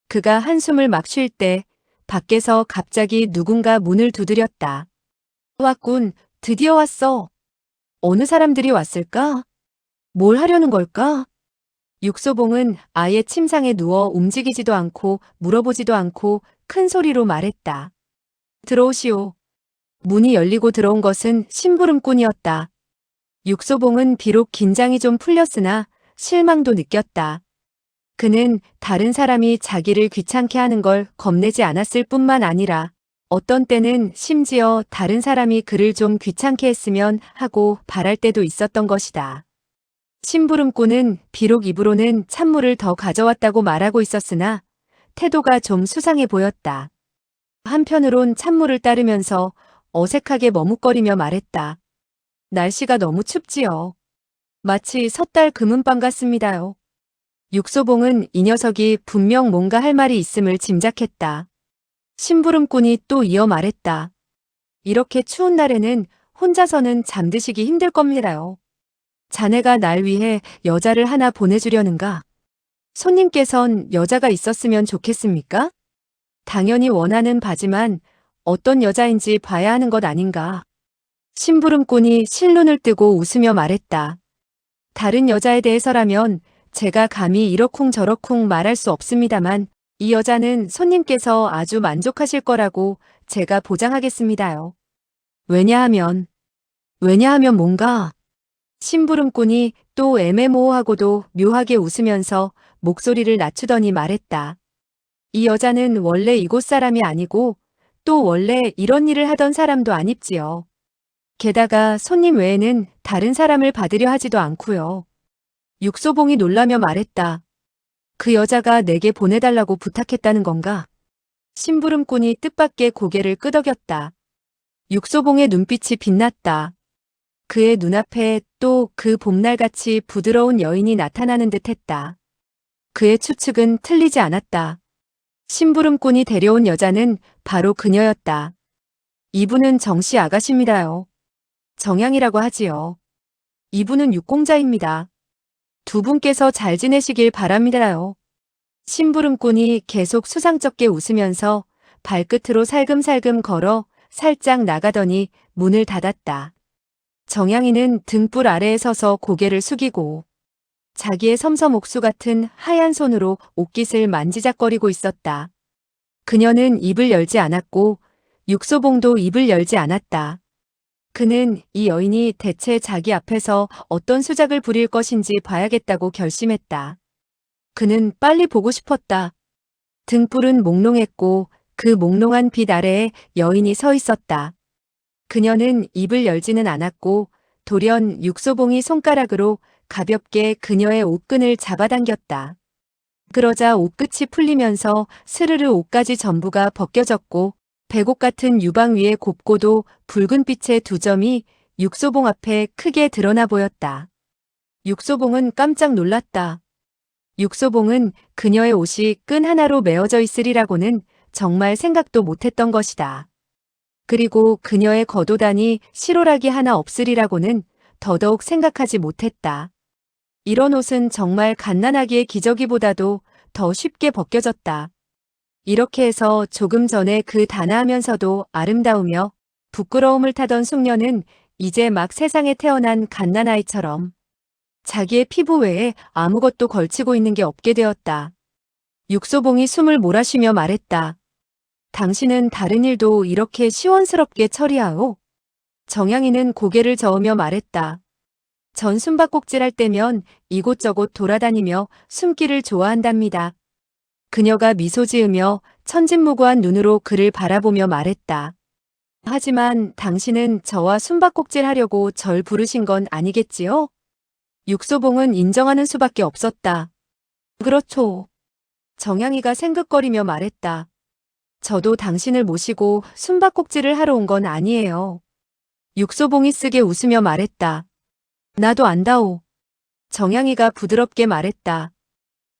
Speaker 1: 그가 한숨을 막 쉴 때 밖에서 갑자기 누군가 문을 두드렸다. 왔군. 드디어 왔어. 어느 사람들이 왔을까? 뭘 하려는 걸까? 육소봉은 아예 침상에 누워 움직이지도 않고 물어보지도 않고 큰 소리로 말했다. 들어오시오. 문이 열리고 들어온 것은 심부름꾼이었다. 육소봉은 비록 긴장이 좀 풀렸으나 실망도 느꼈다. 그는 다른 사람이 자기를 귀찮게 하는 걸 겁내지 않았을 뿐만 아니라 어떤 때는 심지어 다른 사람이 그를 좀 귀찮게 했으면 하고 바랄 때도 있었던 것이다. 심부름꾼은 비록 입으로는 찬물을 더 가져왔다고 말하고 있었으나 태도가 좀 수상해 보였다. 한편으론 찬물을 따르면서 어색하게 머뭇거리며 말했다. 날씨가 너무 춥지요. 마치 섣달 금은밤 같습니다요. 육소봉은 이 녀석이 분명 뭔가 할 말이 있음을 짐작했다. 심부름꾼이 또 이어 말했다. 이렇게 추운 날에는 혼자서는 잠드시기 힘들 겁니다요. 자네가 날 위해 여자를 하나 보내주려는가? 손님께선 여자가 있었으면 좋겠습니까? 당연히 원하는 바지만 어떤 여자인지 봐야 하는 것 아닌가? 심부름꾼이 실눈을 뜨고 웃으며 말했다. 다른 여자에 대해서라면 제가 감히 이러쿵저러쿵 말할 수 없습니다만 이 여자는 손님께서 아주 만족하실 거라고 제가 보장하겠습니다요. 왜냐하면 뭔가? 심부름꾼이 또 애매모호하고도 묘하게 웃으면서 목소리를 낮추더니 말했다. 이 여자는 원래 이곳 사람이 아니고 또 원래 이런 일을 하던 사람도 아닙지요. 게다가 손님 외에는 다른 사람을 받으려 하지도 않고요. 육소봉이 놀라며 말했다. 그 여자가 내게 보내달라고 부탁했다는 건가? 심부름꾼이 뜻밖의 고개를 끄덕였다. 육소봉의 눈빛이 빛났다. 그의 눈앞에 또 그 봄날같이 부드러운 여인이 나타나는 듯 했다. 그의 추측은 틀리지 않았다. 심부름꾼이 데려온 여자는 바로 그녀였다. 이분은 정씨 아가씨입니다요. 정양이라고 하지요. 이분은 육공자입니다. 두 분께서 잘 지내시길 바랍니다요. 심부름꾼이 계속 수상쩍게 웃으면서 발끝으로 살금살금 걸어 살짝 나가더니 문을 닫았다. 정양이는 등불 아래에 서서 고개를 숙이고 자기의 섬섬옥수 같은 하얀 손으로 옷깃을 만지작거리고 있었다. 그녀는 입을 열지 않았고 육소봉도 입을 열지 않았다. 그는 이 여인이 대체 자기 앞에서 어떤 수작을 부릴 것인지 봐야겠다고 결심했다. 그는 빨리 보고 싶었다. 등불은 몽롱했고 그 몽롱한 빛 아래에 여인이 서 있었다. 그녀는 입을 열지는 않았고 돌연 육소봉이 손가락으로 가볍게 그녀의 옷끈을 잡아당겼다. 그러자 옷끝이 풀리면서 스르르 옷까지 전부가 벗겨졌고 백옷 같은 유방 위에 곱고도 붉은 빛의 두 점이 육소봉 앞에 크게 드러나 보였다. 육소봉은 깜짝 놀랐다. 육소봉은 그녀의 옷이 끈 하나로 메어져 있으리라고는 정말 생각도 못했던 것이다. 그리고 그녀의 겉옷단이 실오라기 하나 없으리라고는 더더욱 생각하지 못했다. 이런 옷은 정말 갓난아기의 기저귀보다도 더 쉽게 벗겨졌다. 이렇게 해서 조금 전에 그 단아하면서도 아름다우며 부끄러움을 타던 숙녀는 이제 막 세상에 태어난 갓난아이처럼 자기의 피부 외에 아무것도 걸치고 있는 게 없게 되었다. 육소봉이 숨을 몰아쉬며 말했다. 당신은 다른 일도 이렇게 시원스럽게 처리하오? 정양이는 고개를 저으며 말했다. 전 숨바꼭질할 때면 이곳저곳 돌아다니며 숨기를 좋아한답니다. 그녀가 미소 지으며 천진무구한 눈으로 그를 바라보며 말했다. 하지만 당신은 저와 숨바꼭질 하려고 절 부르신 건 아니겠지요? 육소봉은 인정하는 수밖에 없었다. 그렇죠. 정양이가 생긋거리며 말했다. 저도 당신을 모시고 숨바꼭질을 하러 온 건 아니에요. 육소봉이 쓰게 웃으며 말했다. 나도 안다오. 정양이가 부드럽게 말했다.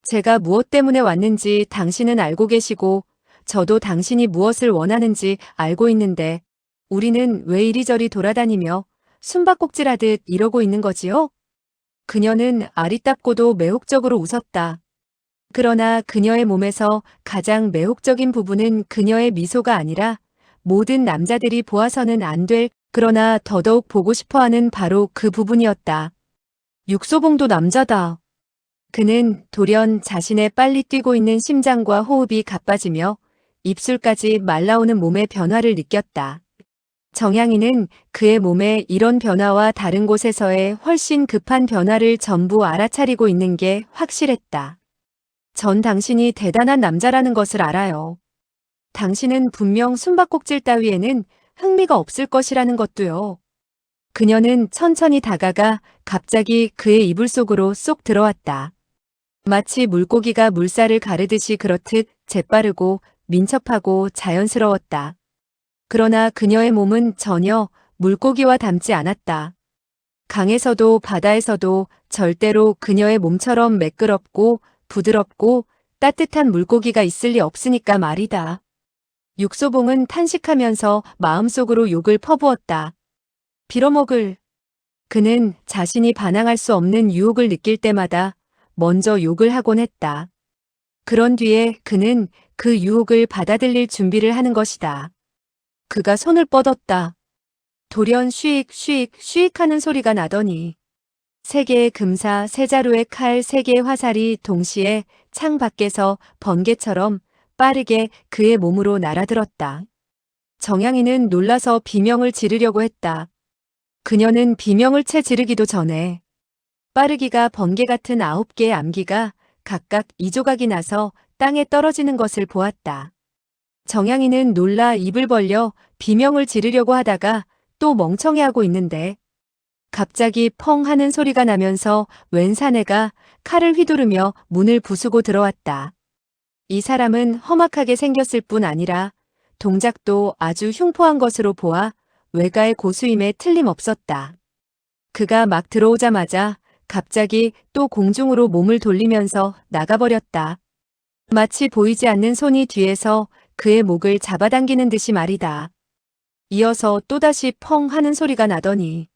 Speaker 1: 제가 무엇 때문에 왔는지 당신은 알고 계시고 저도 당신이 무엇을 원하는지 알고 있는데 우리는 왜 이리저리 돌아다니며 숨바꼭질하듯 이러고 있는 거지요? 그녀는 아리답고도 매혹적으로 웃었다. 그러나 그녀의 몸에서 가장 매혹적인 부분은 그녀의 미소가 아니라 모든 남자들이 보아서는 안 될 그러나 더더욱 보고 싶어하는 바로 그 부분이었다. 육소봉도 남자다. 그는 돌연 자신의 빨리 뛰고 있는 심장과 호흡이 가빠지며 입술까지 말라오는 몸의 변화를 느꼈다. 정향이는 그의 몸에 이런 변화와 다른 곳에서의 훨씬 급한 변화를 전부 알아차리고 있는 게 확실했다. 전 당신이 대단한 남자라는 것을 알아요. 당신은 분명 숨바꼭질 따위에는 흥미가 없을 것이라는 것도요. 그녀는 천천히 다가가 갑자기 그의 이불 속으로 쏙 들어왔다. 마치 물고기가 물살을 가르듯이 그렇듯 재빠르고 민첩하고 자연스러웠다. 그러나 그녀의 몸은 전혀 물고기와 닮지 않았다. 강에서도 바다에서도 절대로 그녀의 몸처럼 매끄럽고 부드럽고 따뜻한 물고기가 있을 리 없으니까 말이다. 육소봉은 탄식하면서 마음속으로 욕을 퍼부었다. 빌어먹을. 그는 자신이 반항할 수 없는 유혹을 느낄 때마다 먼저 욕을 하곤 했다. 그런 뒤에 그는 그 유혹을 받아들일 준비를 하는 것이다. 그가 손을 뻗었다. 돌연 쉬익 하는 소리가 나더니 3개의 금사, 3자루의 칼, 3개의 화살이 동시에 창 밖에서 번개처럼 빠르게 그의 몸으로 날아들었다. 정향이는 놀라서 비명을 지르려고 했다. 그녀는 비명을 채 지르기도 전에 빠르기가 번개 같은 9개의 암기가 각각 2조각이 나서 땅에 떨어지는 것을 보았다. 정향이는 놀라 입을 벌려 비명을 지르려고 하다가 또 멍청해하고 있는데 갑자기 펑 하는 소리가 나면서 웬 사내가 칼을 휘두르며 문을 부수고 들어왔다. 이 사람은 험악하게 생겼을 뿐 아니라 동작도 아주 흉포한 것으로 보아 외가의 고수임에 틀림없었다. 그가 막 들어오자마자 갑자기 또 공중으로 몸을 돌리면서 나가버렸다. 마치 보이지 않는 손이 뒤에서 그의 목을 잡아당기는 듯이 말이다. 이어서 또다시 펑 하는 소리가 나더니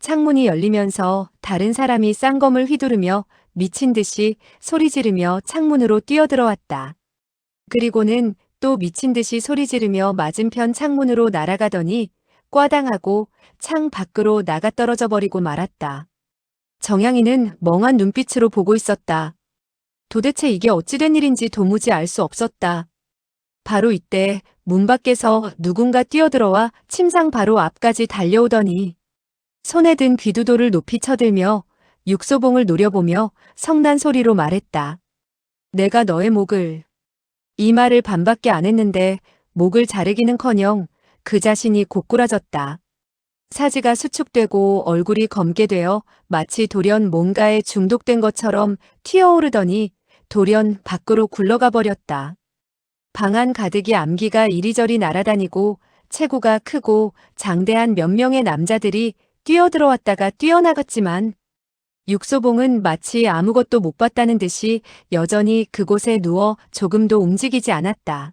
Speaker 1: 창문이 열리면서 다른 사람이 쌍검을 휘두르며 미친 듯이 소리 지르며 창문으로 뛰어들어왔다. 그리고는 또 미친 듯이 소리 지르며 맞은편 창문으로 날아가더니 꽈당하고 창 밖으로 나가 떨어져 버리고 말았다. 정향이는 멍한 눈빛으로 보고 있었다. 도대체 이게 어찌된 일인지 도무지 알 수 없었다. 바로 이때 문 밖에서 누군가 뛰어들어와 침상 바로 앞까지 달려오더니 손에 든 귀두도를 높이 쳐들며 육소봉을 노려보며 성난 소리로 말했다. 내가 너의 목을. 이 말을 반밖에 안 했는데 목을 자르기는커녕 그 자신이 고꾸라졌다. 사지가 수축되고 얼굴이 검게 되어 마치 돌연 뭔가에 중독된 것처럼 튀어오르더니 돌연 밖으로 굴러가 버렸다. 방 안 가득이 암기가 이리저리 날아다니고 체구가 크고 장대한 몇 명의 남자들이 뛰어들어왔다가 뛰어나갔지만 육소봉은 마치 아무것도 못 봤다는 듯이 여전히 그곳에 누워 조금도 움직이지 않았다.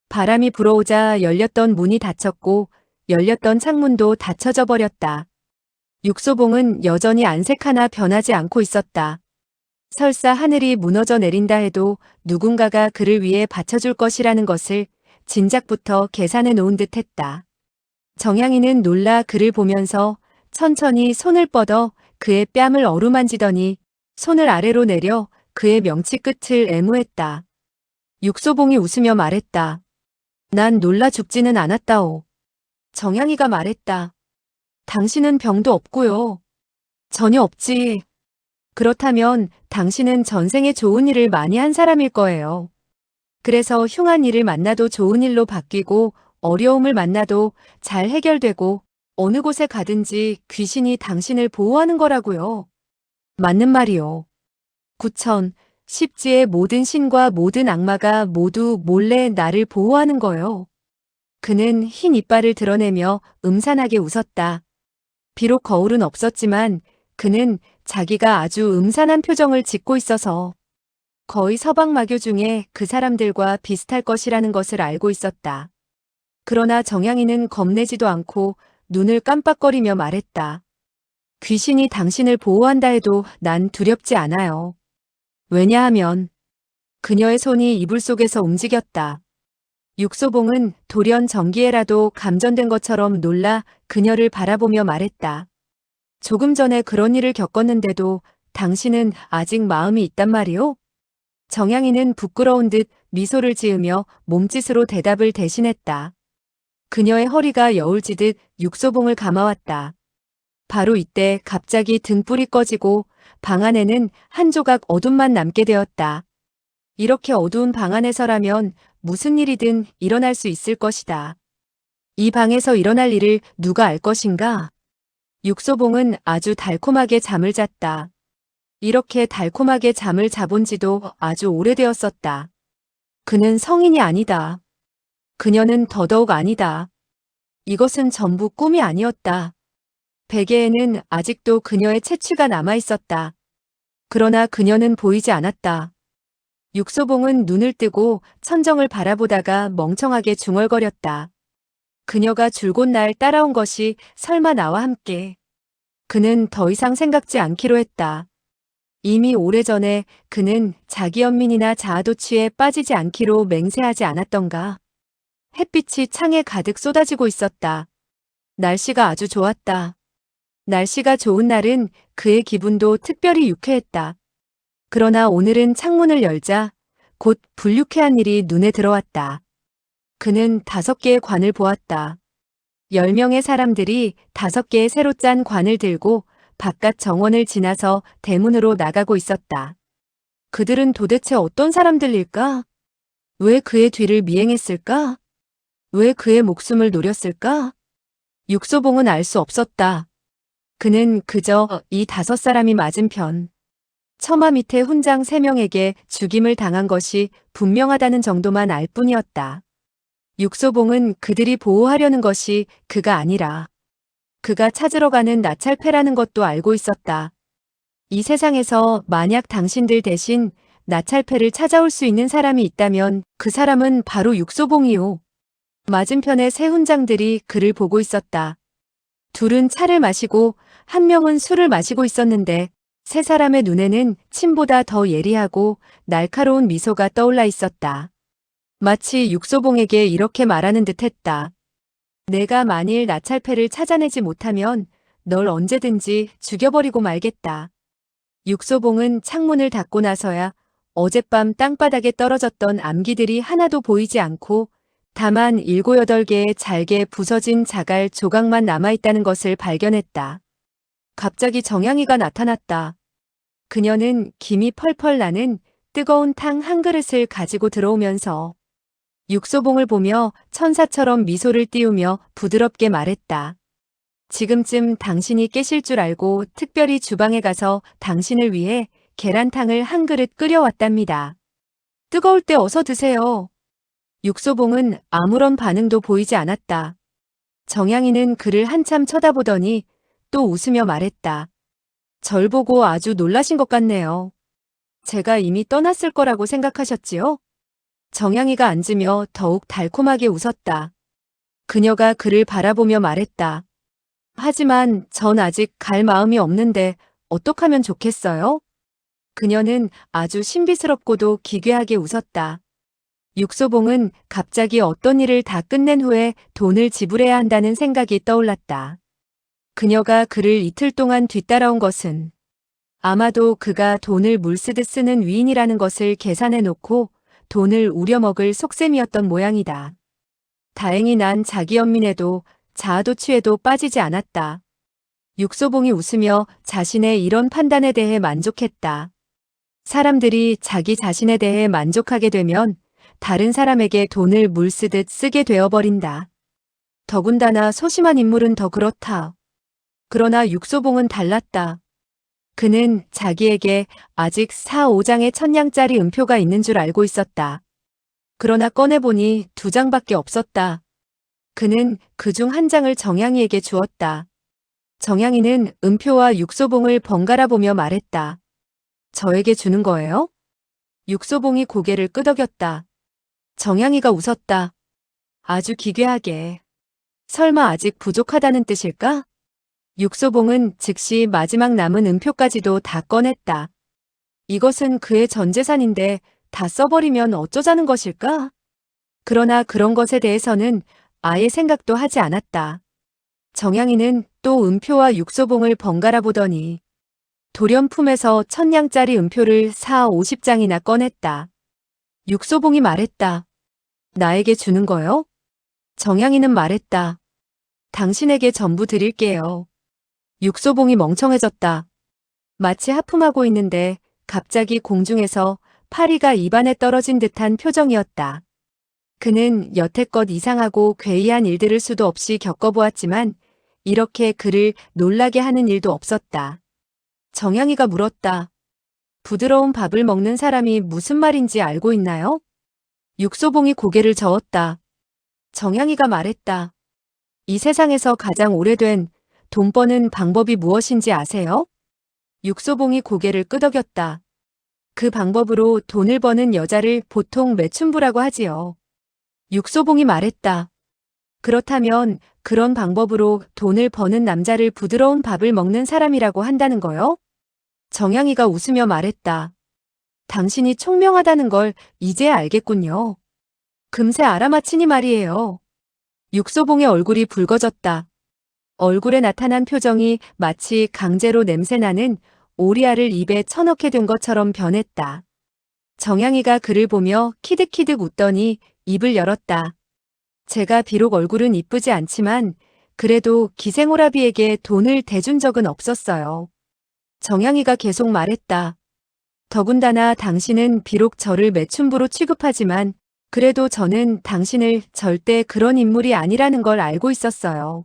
Speaker 1: 바람이 불어오자 열렸던 문이 닫혔고 열렸던 창문도 닫혀져 버렸다. 육소봉은 여전히 안색 하나 변하지 않고 있었다. 설사 하늘이 무너져 내린다 해도 누군가가 그를 위해 받쳐줄 것이라는 것을 진작부터 계산해 놓은 듯 했다. 정향이는 놀라 그를 보면서 천천히 손을 뻗어 그의 뺨을 어루만지더니 손을 아래로 내려 그의 명치 끝을 애무했다. 육소봉이 웃으며 말했다. 난 놀라 죽지는 않았다오. 정향이가 말했다. 당신은 병도 없고요. 전혀 없지. 그렇다면 당신은 전생에 좋은 일을 많이 한 사람일 거예요. 그래서 흉한 일을 만나도 좋은 일로 바뀌고 어려움을 만나도 잘 해결되고 어느 곳에 가든지 귀신이 당신을 보호하는 거라고요. 맞는 말이요. 구천, 십지의 모든 신과 모든 악마가 모두 몰래 나를 보호하는 거요. 그는 흰 이빨을 드러내며 음산하게 웃었다. 비록 거울은 없었지만 그는 자기가 아주 음산한 표정을 짓고 있어서 거의 서방 마교 중에 그 사람들과 비슷할 것이라는 것을 알고 있었다. 그러나 정향이는 겁내지도 않고 눈을 깜빡거리며 말했다. 귀신이 당신을 보호한다 해도 난 두렵지 않아요. 왜냐하면 그녀의 손이 이불 속에서 움직였다. 육소봉은 돌연 정기에라도 감전된 것처럼 놀라 그녀를 바라보며 말했다. 조금 전에 그런 일을 겪었는데도 당신은 아직 마음이 있단 말이오? 정향이는 부끄러운 듯 미소를 지으며 몸짓으로 대답을 대신했다. 그녀의 허리가 여울지듯 육소봉을 감아왔다. 바로 이때 갑자기 등불이 꺼지고 방 안에는 한 조각 어둠만 남게 되었다. 이렇게 어두운 방 안에서라면 무슨 일이든 일어날 수 있을 것이다. 이 방에서 일어날 일을 누가 알 것인가? 육소봉은 아주 달콤하게 잠을 잤다. 이렇게 달콤하게 잠을 자본 지도 아주 오래되었었다. 그는 성인이 아니다. 그녀는 더더욱 아니다. 이것은 전부 꿈이 아니었다. 베개에는 아직도 그녀의 채취가 남아 있었다. 그러나 그녀는 보이지 않았다. 육소봉은 눈을 뜨고 천정을 바라보다가 멍청하게 중얼거렸다. 그녀가 줄곧 날 따라온 것이 설마 나와 함께. 그는 더 이상 생각지 않기로 했다. 이미 오래전에 그는 자기 연민이나 자아도취에 빠지지 않기로 맹세하지 않았던가. 햇빛이 창에 가득 쏟아지고 있었다. 날씨가 아주 좋았다. 날씨가 좋은 날은 그의 기분도 특별히 유쾌했다. 그러나 오늘은 창문을 열자 곧 불유쾌한 일이 눈에 들어왔다. 그는 5개의 관을 보았다. 10명의 사람들이 5개의 새로 짠 관을 들고 바깥 정원을 지나서 대문으로 나가고 있었다. 그들은 도대체 어떤 사람들일까? 왜 그의 뒤를 미행했을까? 왜 그의 목숨을 노렸을까? 육소봉은 알 수 없었다. 그는 그저 이 5사람이 맞은편 처마 밑에 훈장 3명에게 죽임을 당한 것이 분명하다는 정도만 알 뿐이었다. 육소봉은 그들이 보호하려는 것이 그가 아니라 그가 찾으러 가는 나찰패라는 것도 알고 있었다. 이 세상에서 만약 당신들 대신 나찰패를 찾아올 수 있는 사람이 있다면 그 사람은 바로 육소봉이요. 맞은편의 세 훈장들이 그를 보고 있었다. 둘은 차를 마시고 한 명은 술을 마시고 있었는데 세 사람의 눈에는 침보다 더 예리하고 날카로운 미소가 떠올라 있었다. 마치 육소봉에게 이렇게 말하는 듯했다. 내가 만일 나찰패를 찾아내지 못하면 널 언제든지 죽여버리고 말겠다. 육소봉은 창문을 닫고 나서야 어젯밤 땅바닥에 떨어졌던 암기들이 하나도 보이지 않고 다만 7, 8개의 잘게 부서진 자갈 조각만 남아있다는 것을 발견했다. 갑자기 정향이가 나타났다. 그녀는 김이 펄펄 나는 뜨거운 탕 한 그릇을 가지고 들어오면서 육소봉을 보며 천사처럼 미소를 띄우며 부드럽게 말했다. 지금쯤 당신이 깨실 줄 알고 특별히 주방에 가서 당신을 위해 계란탕을 한 그릇 끓여왔답니다. 뜨거울 때 어서 드세요. 육소봉은 아무런 반응도 보이지 않았다. 정향이는 그를 한참 쳐다보더니 또 웃으며 말했다. 절 보고 아주 놀라신 것 같네요. 제가 이미 떠났을 거라고 생각하셨지요? 정향이가 앉으며 더욱 달콤하게 웃었다. 그녀가 그를 바라보며 말했다. 하지만 전 아직 갈 마음이 없는데 어떡하면 좋겠어요? 그녀는 아주 신비스럽고도 기괴하게 웃었다. 육소봉은 갑자기 어떤 일을 다 끝낸 후에 돈을 지불해야 한다는 생각이 떠올랐다. 그녀가 그를 이틀 동안 뒤따라온 것은 아마도 그가 돈을 물쓰듯 쓰는 위인이라는 것을 계산해 놓고 돈을 우려먹을 속셈이었던 모양이다. 다행히 난 자기 연민에도 자아도취에도 빠지지 않았다. 육소봉이 웃으며 자신의 이런 판단에 대해 만족했다. 사람들이 자기 자신에 대해 만족하게 되면 다른 사람에게 돈을 물쓰듯 쓰게 되어버린다. 더군다나 소심한 인물은 더 그렇다. 그러나 육소봉은 달랐다. 그는 자기에게 아직 4, 5장의 1000냥짜리 음표가 있는 줄 알고 있었다. 그러나 꺼내보니 2장밖에 없었다. 그는 그중 한 장을 정향이에게 주었다. 정향이는 음표와 육소봉을 번갈아 보며 말했다. 저에게 주는 거예요? 육소봉이 고개를 끄덕였다. 정향이가 웃었다. 아주 기괴하게. 설마 아직 부족하다는 뜻일까? 육소봉은 즉시 마지막 남은 음표까지도 다 꺼냈다. 이것은 그의 전 재산인데 다 써버리면 어쩌자는 것일까? 그러나 그런 것에 대해서는 아예 생각도 하지 않았다. 정향이는 또 음표와 육소봉을 번갈아 보더니 돌연품에서 1000냥짜리 음표를 50장이나 꺼냈다. 육소봉이 말했다. 나에게 주는 거요? 정향이는 말했다. 당신에게 전부 드릴게요. 육소봉이 멍청해졌다. 마치 하품하고 있는데 갑자기 공중에서 파리가 입안에 떨어진 듯한 표정이었다. 그는 여태껏 이상하고 괴이한 일들을 수도 없이 겪어보았지만 이렇게 그를 놀라게 하는 일도 없었다. 정향이가 물었다. 부드러운 밥을 먹는 사람이 무슨 말인지 알고 있나요? 육소봉이 고개를 저었다. 정향이가 말했다. 이 세상에서 가장 오래된 돈 버는 방법이 무엇인지 아세요? 육소봉이 고개를 끄덕였다. 그 방법으로 돈을 버는 여자를 보통 매춘부라고 하지요. 육소봉이 말했다. 그렇다면 그런 방법으로 돈을 버는 남자를 부드러운 밥을 먹는 사람이라고 한다는 거요? 정향이가 웃으며 말했다. 당신이 총명하다는 걸 이제야 알겠군요. 금세 알아맞히니 말이에요. 육소봉의 얼굴이 붉어졌다. 얼굴에 나타난 표정이 마치 강제로 냄새나는 오리알을 입에 쳐넣게 된 것처럼 변했다. 정향이가 그를 보며 키득키득 웃더니 입을 열었다. 제가 비록 얼굴은 이쁘지 않지만 그래도 기생오라비에게 돈을 대준 적은 없었어요. 정향이가 계속 말했다. 더군다나 당신은 비록 저를 매춘부로 취급하지만 그래도 저는 당신을 절대 그런 인물이 아니라는 걸 알고 있었어요.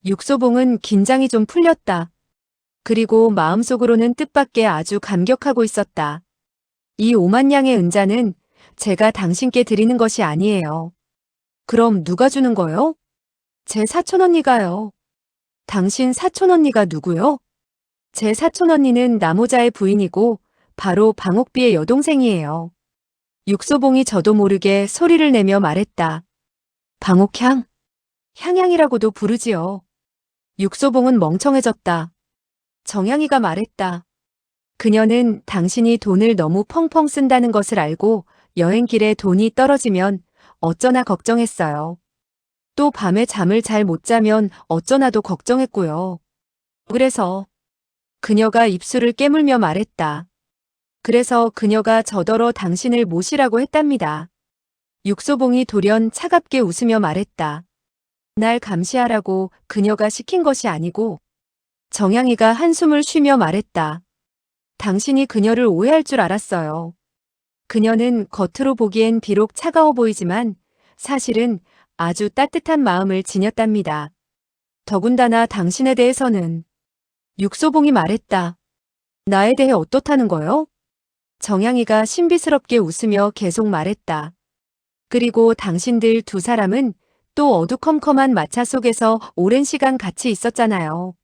Speaker 1: 육소봉은 긴장이 좀 풀렸다. 그리고 마음속으로는 뜻밖의 아주 감격하고 있었다. 이 5만 냥의 은자는 제가 당신께 드리는 것이 아니에요. 그럼 누가 주는 거요? 제 사촌언니가요. 당신 사촌언니가 누구요? 제 사촌언니는 남호자의 부인이고 바로 방옥비의 여동생이에요. 육소봉이 저도 모르게 소리를 내며 말했다. 방옥향? 향향이라고도 부르지요. 육소봉은 멍청해졌다. 정향이가 말했다. 그녀는 당신이 돈을 너무 펑펑 쓴다는 것을 알고 여행길에 돈이 떨어지면 어쩌나 걱정했어요. 또 밤에 잠을 잘 못 자면 어쩌나도 걱정했고요. 그래서 그녀가 입술을 깨물며 말했다. 그래서 그녀가 저더러 당신을 모시라고 했답니다. 육소봉이 돌연 차갑게 웃으며 말했다. 날 감시하라고 그녀가 시킨 것이 아니고 정향이가 한숨을 쉬며 말했다. 당신이 그녀를 오해할 줄 알았어요. 그녀는 겉으로 보기엔 비록 차가워 보이지만 사실은 아주 따뜻한 마음을 지녔답니다. 더군다나 당신에 대해서는 육소봉이 말했다. 나에 대해 어떻다는 거요? 정향이가 신비스럽게 웃으며 계속 말했다. 그리고 당신들 두 사람은 또 어두컴컴한 마차 속에서 오랜 시간 같이 있었잖아요.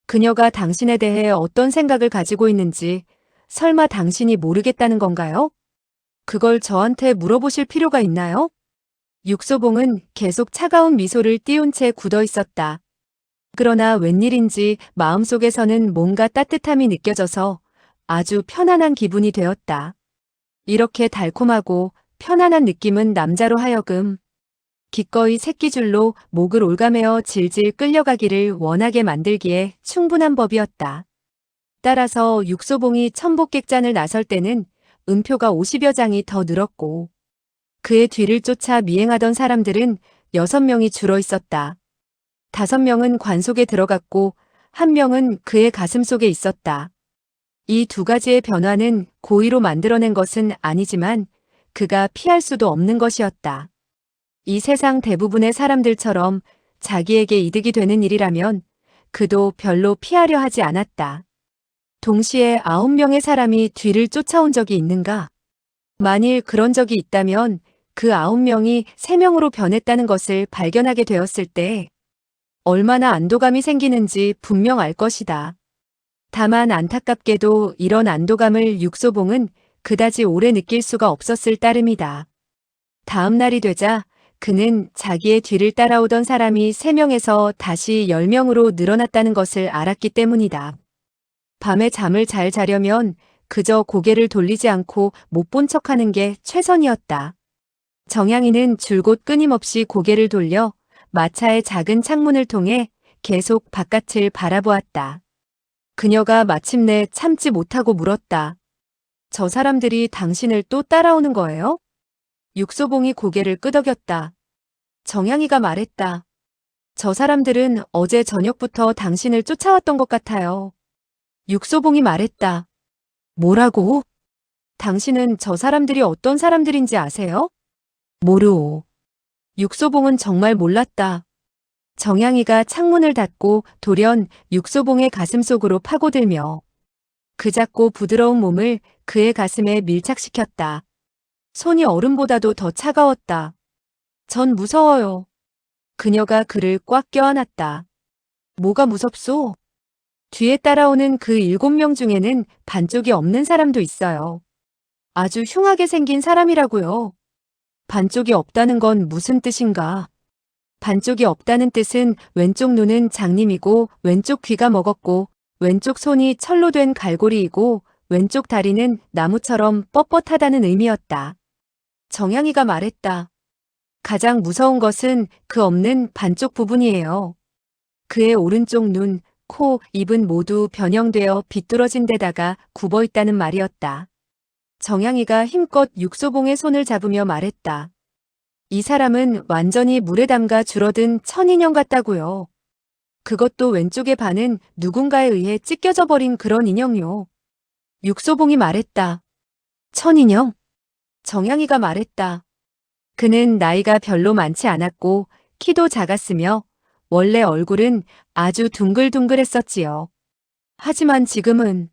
Speaker 1: 그녀가 당신에 대해 어떤 생각을 가지고 있는지 설마 당신이 모르겠다는 건가요? 그걸 저한테 물어보실 필요가 있나요? 육소봉은 계속 차가운 미소를 띄운 채 굳어 있었다. 그러나 웬일인지 마음속에서는 뭔가 따뜻함이 느껴져서 아주 편안한 기분이 되었다. 이렇게 달콤하고 편안한 느낌은 남자로 하여금 기꺼이 새끼줄로 목을 올가매어 질질 끌려가기를 원하게 만들기에 충분한 법이었다. 따라서 육소봉이 천복객잔을 나설 때는 음표가 50여 장이 더 늘었고 그의 뒤를 쫓아 미행하던 사람들은 6명이 줄어 있었다. 5명은 관 속에 들어갔고 1명은 그의 가슴 속에 있었다. 이 두 가지의 변화는 고의로 만들어낸 것은 아니지만 그가 피할 수도 없는 것이었다. 이 세상 대부분의 사람들처럼 자기에게 이득이 되는 일이라면 그도 별로 피하려 하지 않았다. 동시에 9명의 사람이 뒤를 쫓아온 적이 있는가? 만일 그런 적이 있다면 그 9명이 3명으로 변했다는 것을 발견하게 되었을 때 얼마나 안도감이 생기는지 분명 알 것이다. 다만 안타깝게도 이런 안도감을 육소봉은 그다지 오래 느낄 수가 없었을 따름이다. 다음 날이 되자 그는 자기의 뒤를 따라오던 사람이 3명에서 다시 10명으로 늘어났다는 것을 알았기 때문이다. 밤에 잠을 잘 자려면 그저 고개를 돌리지 않고 못 본 척하는 게 최선이었다. 정향이는 줄곧 끊임없이 고개를 돌려 마차의 작은 창문을 통해 계속 바깥을 바라보았다. 그녀가 마침내 참지 못하고 물었다. 저 사람들이 당신을 또 따라오는 거예요? 육소봉이 고개를 끄덕였다. 정향이가 말했다. 저 사람들은 어제 저녁부터 당신을 쫓아왔던 것 같아요. 육소봉이 말했다. 뭐라고? 당신은 저 사람들이 어떤 사람들인지 아세요? 모르오. 육소봉은 정말 몰랐다. 정향이가 창문을 닫고 돌연 육소봉의 가슴 속으로 파고들며 그 작고 부드러운 몸을 그의 가슴에 밀착시켰다. 손이 얼음보다도 더 차가웠다. 전 무서워요. 그녀가 그를 꽉 껴안았다. 뭐가 무섭소? 뒤에 따라오는 그 7명 중에는 반쪽이 없는 사람도 있어요. 아주 흉하게 생긴 사람이라고요. 반쪽이 없다는 건 무슨 뜻인가? 반쪽이 없다는 뜻은 왼쪽 눈은 장님이고 왼쪽 귀가 먹었고 왼쪽 손이 철로 된 갈고리이고 왼쪽 다리는 나무처럼 뻣뻣하다는 의미였다. 정향이가 말했다. 가장 무서운 것은 그 없는 반쪽 부분이에요. 그의 오른쪽 눈, 코, 입은 모두 변형되어 비뚤어진 데다가 굽어 있다는 말이었다. 정향이가 힘껏 육소봉의 손을 잡으며 말했다. 이 사람은 완전히 물에 담가 줄어든 천인형 같다고요. 그것도 왼쪽의 반은 누군가에 의해 찢겨져 버린 그런 인형요. 육소봉이 말했다. 천인형? 정향이가 말했다. 그는 나이가 별로 많지 않았고 키도 작았으며 원래 얼굴은 아주 둥글둥글했었지요. 하지만 지금은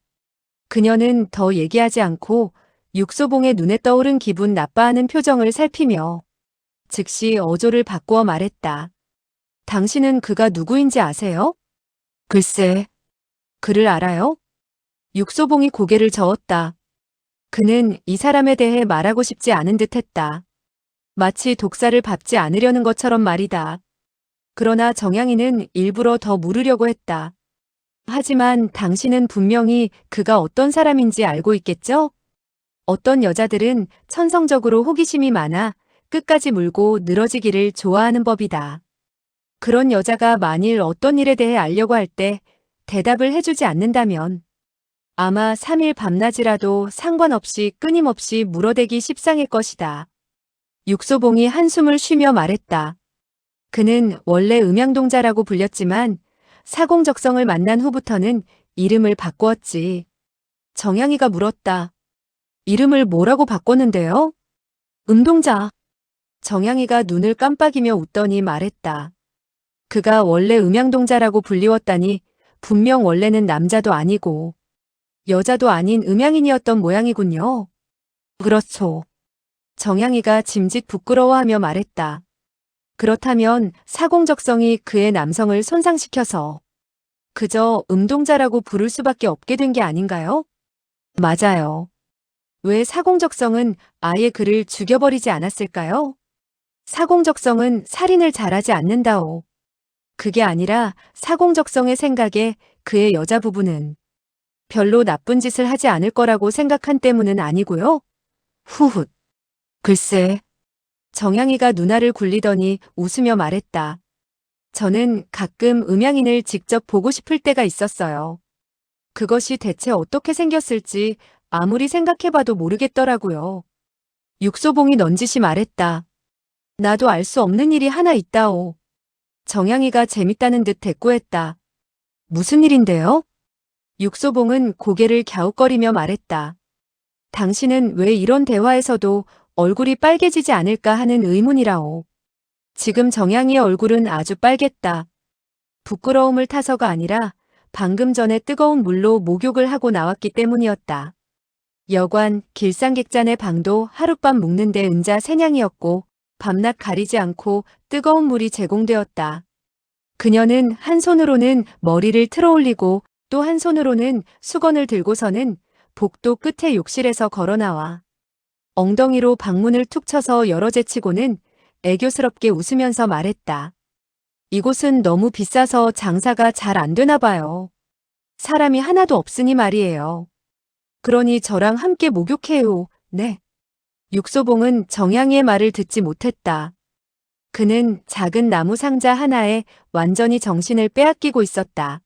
Speaker 1: 그녀는 더 얘기하지 않고 육소봉의 눈에 떠오른 기분 나빠하는 표정을 살피며 즉시 어조를 바꾸어 말했다. 당신은 그가 누구인지 아세요? 글쎄, 그를 알아요? 육소봉이 고개를 저었다. 그는 이 사람에 대해 말하고 싶지 않은 듯 했다. 마치 독사를 밟지 않으려는 것처럼 말이다. 그러나 정향이는 일부러 더 물으려고 했다. 하지만 당신은 분명히 그가 어떤 사람인지 알고 있겠죠? 어떤 여자들은 천성적으로 호기심이 많아 끝까지 물고 늘어지기를 좋아하는 법이다. 그런 여자가 만일 어떤 일에 대해 알려고 할 때 대답을 해주지 않는다면 아마 3일 밤낮이라도 상관없이 끊임없이 물어대기 십상일 것이다. 육소봉이 한숨을 쉬며 말했다. 그는 원래 음양동자라고 불렸지만 사공적성을 만난 후부터는 이름을 바꾸었지. 정향이가 물었다. 이름을 뭐라고 바꿨는데요? 음동자. 정향이가 눈을 깜빡이며 웃더니 말했다. 그가 원래 음양동자라고 불리웠다니 분명 원래는 남자도 아니고 여자도 아닌 음양인이었던 모양이군요. 그렇소. 정향이가 짐짓 부끄러워하며 말했다. 그렇다면 사공적성이 그의 남성을 손상시켜서 그저 음동자라고 부를 수밖에 없게 된 게 아닌가요? 맞아요. 왜 사공적성은 아예 그를 죽여버리지 않았을까요? 사공적성은 살인을 잘하지 않는다오. 그게 아니라 사공적성의 생각에 그의 여자 부부는 별로 나쁜 짓을 하지 않을 거라고 생각한 때문은 아니고요. 후훗. 글쎄. 정향이가 눈알을 굴리더니 웃으며 말했다. 저는 가끔 음양인을 직접 보고 싶을 때가 있었어요. 그것이 대체 어떻게 생겼을지 아무리 생각해봐도 모르겠더라고요. 육소봉이 넌지시 말했다. 나도 알 수 없는 일이 하나 있다오. 정향이가 재밌다는 듯 대꾸했다. 무슨 일인데요? 육소봉은 고개를 갸웃거리며 말했다. 당신은 왜 이런 대화에서도 얼굴이 빨개지지 않을까 하는 의문이라오. 지금 정향이의 얼굴은 아주 빨갰다. 부끄러움을 타서가 아니라 방금 전에 뜨거운 물로 목욕을 하고 나왔기 때문이었다. 여관, 길상객잔의 방도 하룻밤 묵는데 은자 세냥이었고 밤낮 가리지 않고 뜨거운 물이 제공되었다. 그녀는 한 손으로는 머리를 틀어올리고 또 한 손으로는 수건을 들고서는 복도 끝에 욕실에서 걸어나와 엉덩이로 방문을 툭 쳐서 열어제치고는 애교스럽게 웃으면서 말했다. 이곳은 너무 비싸서 장사가 잘 안 되나 봐요. 사람이 하나도 없으니 말이에요. 그러니 저랑 함께 목욕해요. 네. 육소봉은 정향이의 말을 듣지 못했다. 그는 작은 나무 상자 하나에 완전히 정신을 빼앗기고 있었다.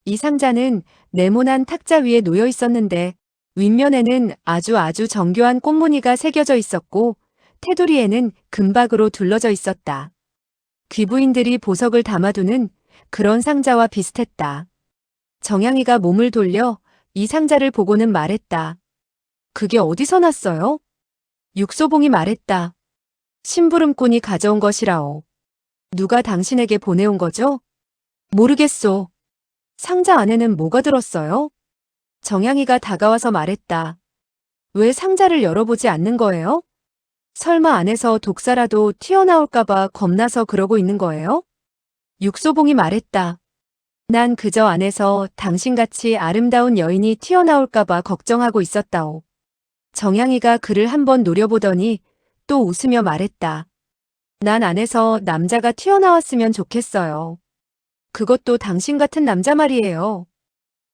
Speaker 1: 이 상자는 네모난 탁자 위에 놓여 있었는데 윗면에는 아주 정교한 꽃무늬가 새겨져 있었고 테두리에는 금박으로 둘러져 있었다. 귀부인들이 보석을 담아두는 그런 상자와 비슷했다. 정향이가 몸을 돌려 이 상자를 보고는 말했다. 그게 어디서 났어요? 육소봉이 말했다. 심부름꾼이 가져온 것이라오. 누가 당신에게 보내온 거죠? 모르겠소. 상자 안에는 뭐가 들었어요? 정향이가 다가와서 말했다. 왜 상자를 열어보지 않는 거예요? 설마 안에서 독사라도 튀어나올까봐 겁나서 그러고 있는 거예요? 육소봉이 말했다. 난 그저 안에서 당신같이 아름다운 여인이 튀어나올까봐 걱정하고 있었다오. 정향이가 그를 한번 노려보더니 또 웃으며 말했다. 난 안에서 남자가 튀어나왔으면 좋겠어요. 그것도 당신 같은 남자 말이에요.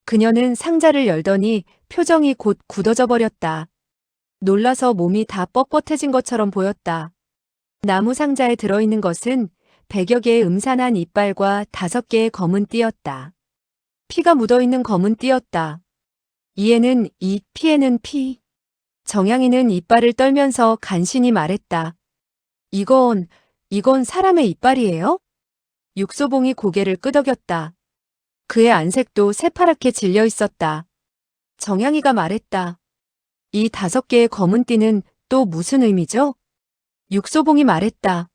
Speaker 1: 그녀는 상자를 열더니 표정이 곧 굳어져 버렸다. 놀라서 몸이 다 뻣뻣해진 것처럼 보였다. 나무 상자에 들어있는 것은 100여 개의 음산한 이빨과 5개의 검은 띠였다. 피가 묻어있는 검은 띠였다. 이에는 이, 피에는 피. 정향이는 이빨을 떨면서 간신히 말했다. 이건 사람의 이빨이에요? 육소봉이 고개를 끄덕였다. 그의 안색도 새파랗게 질려 있었다. 정향이가 말했다. 이 5개의 검은 띠는 또 무슨 의미죠? 육소봉이 말했다.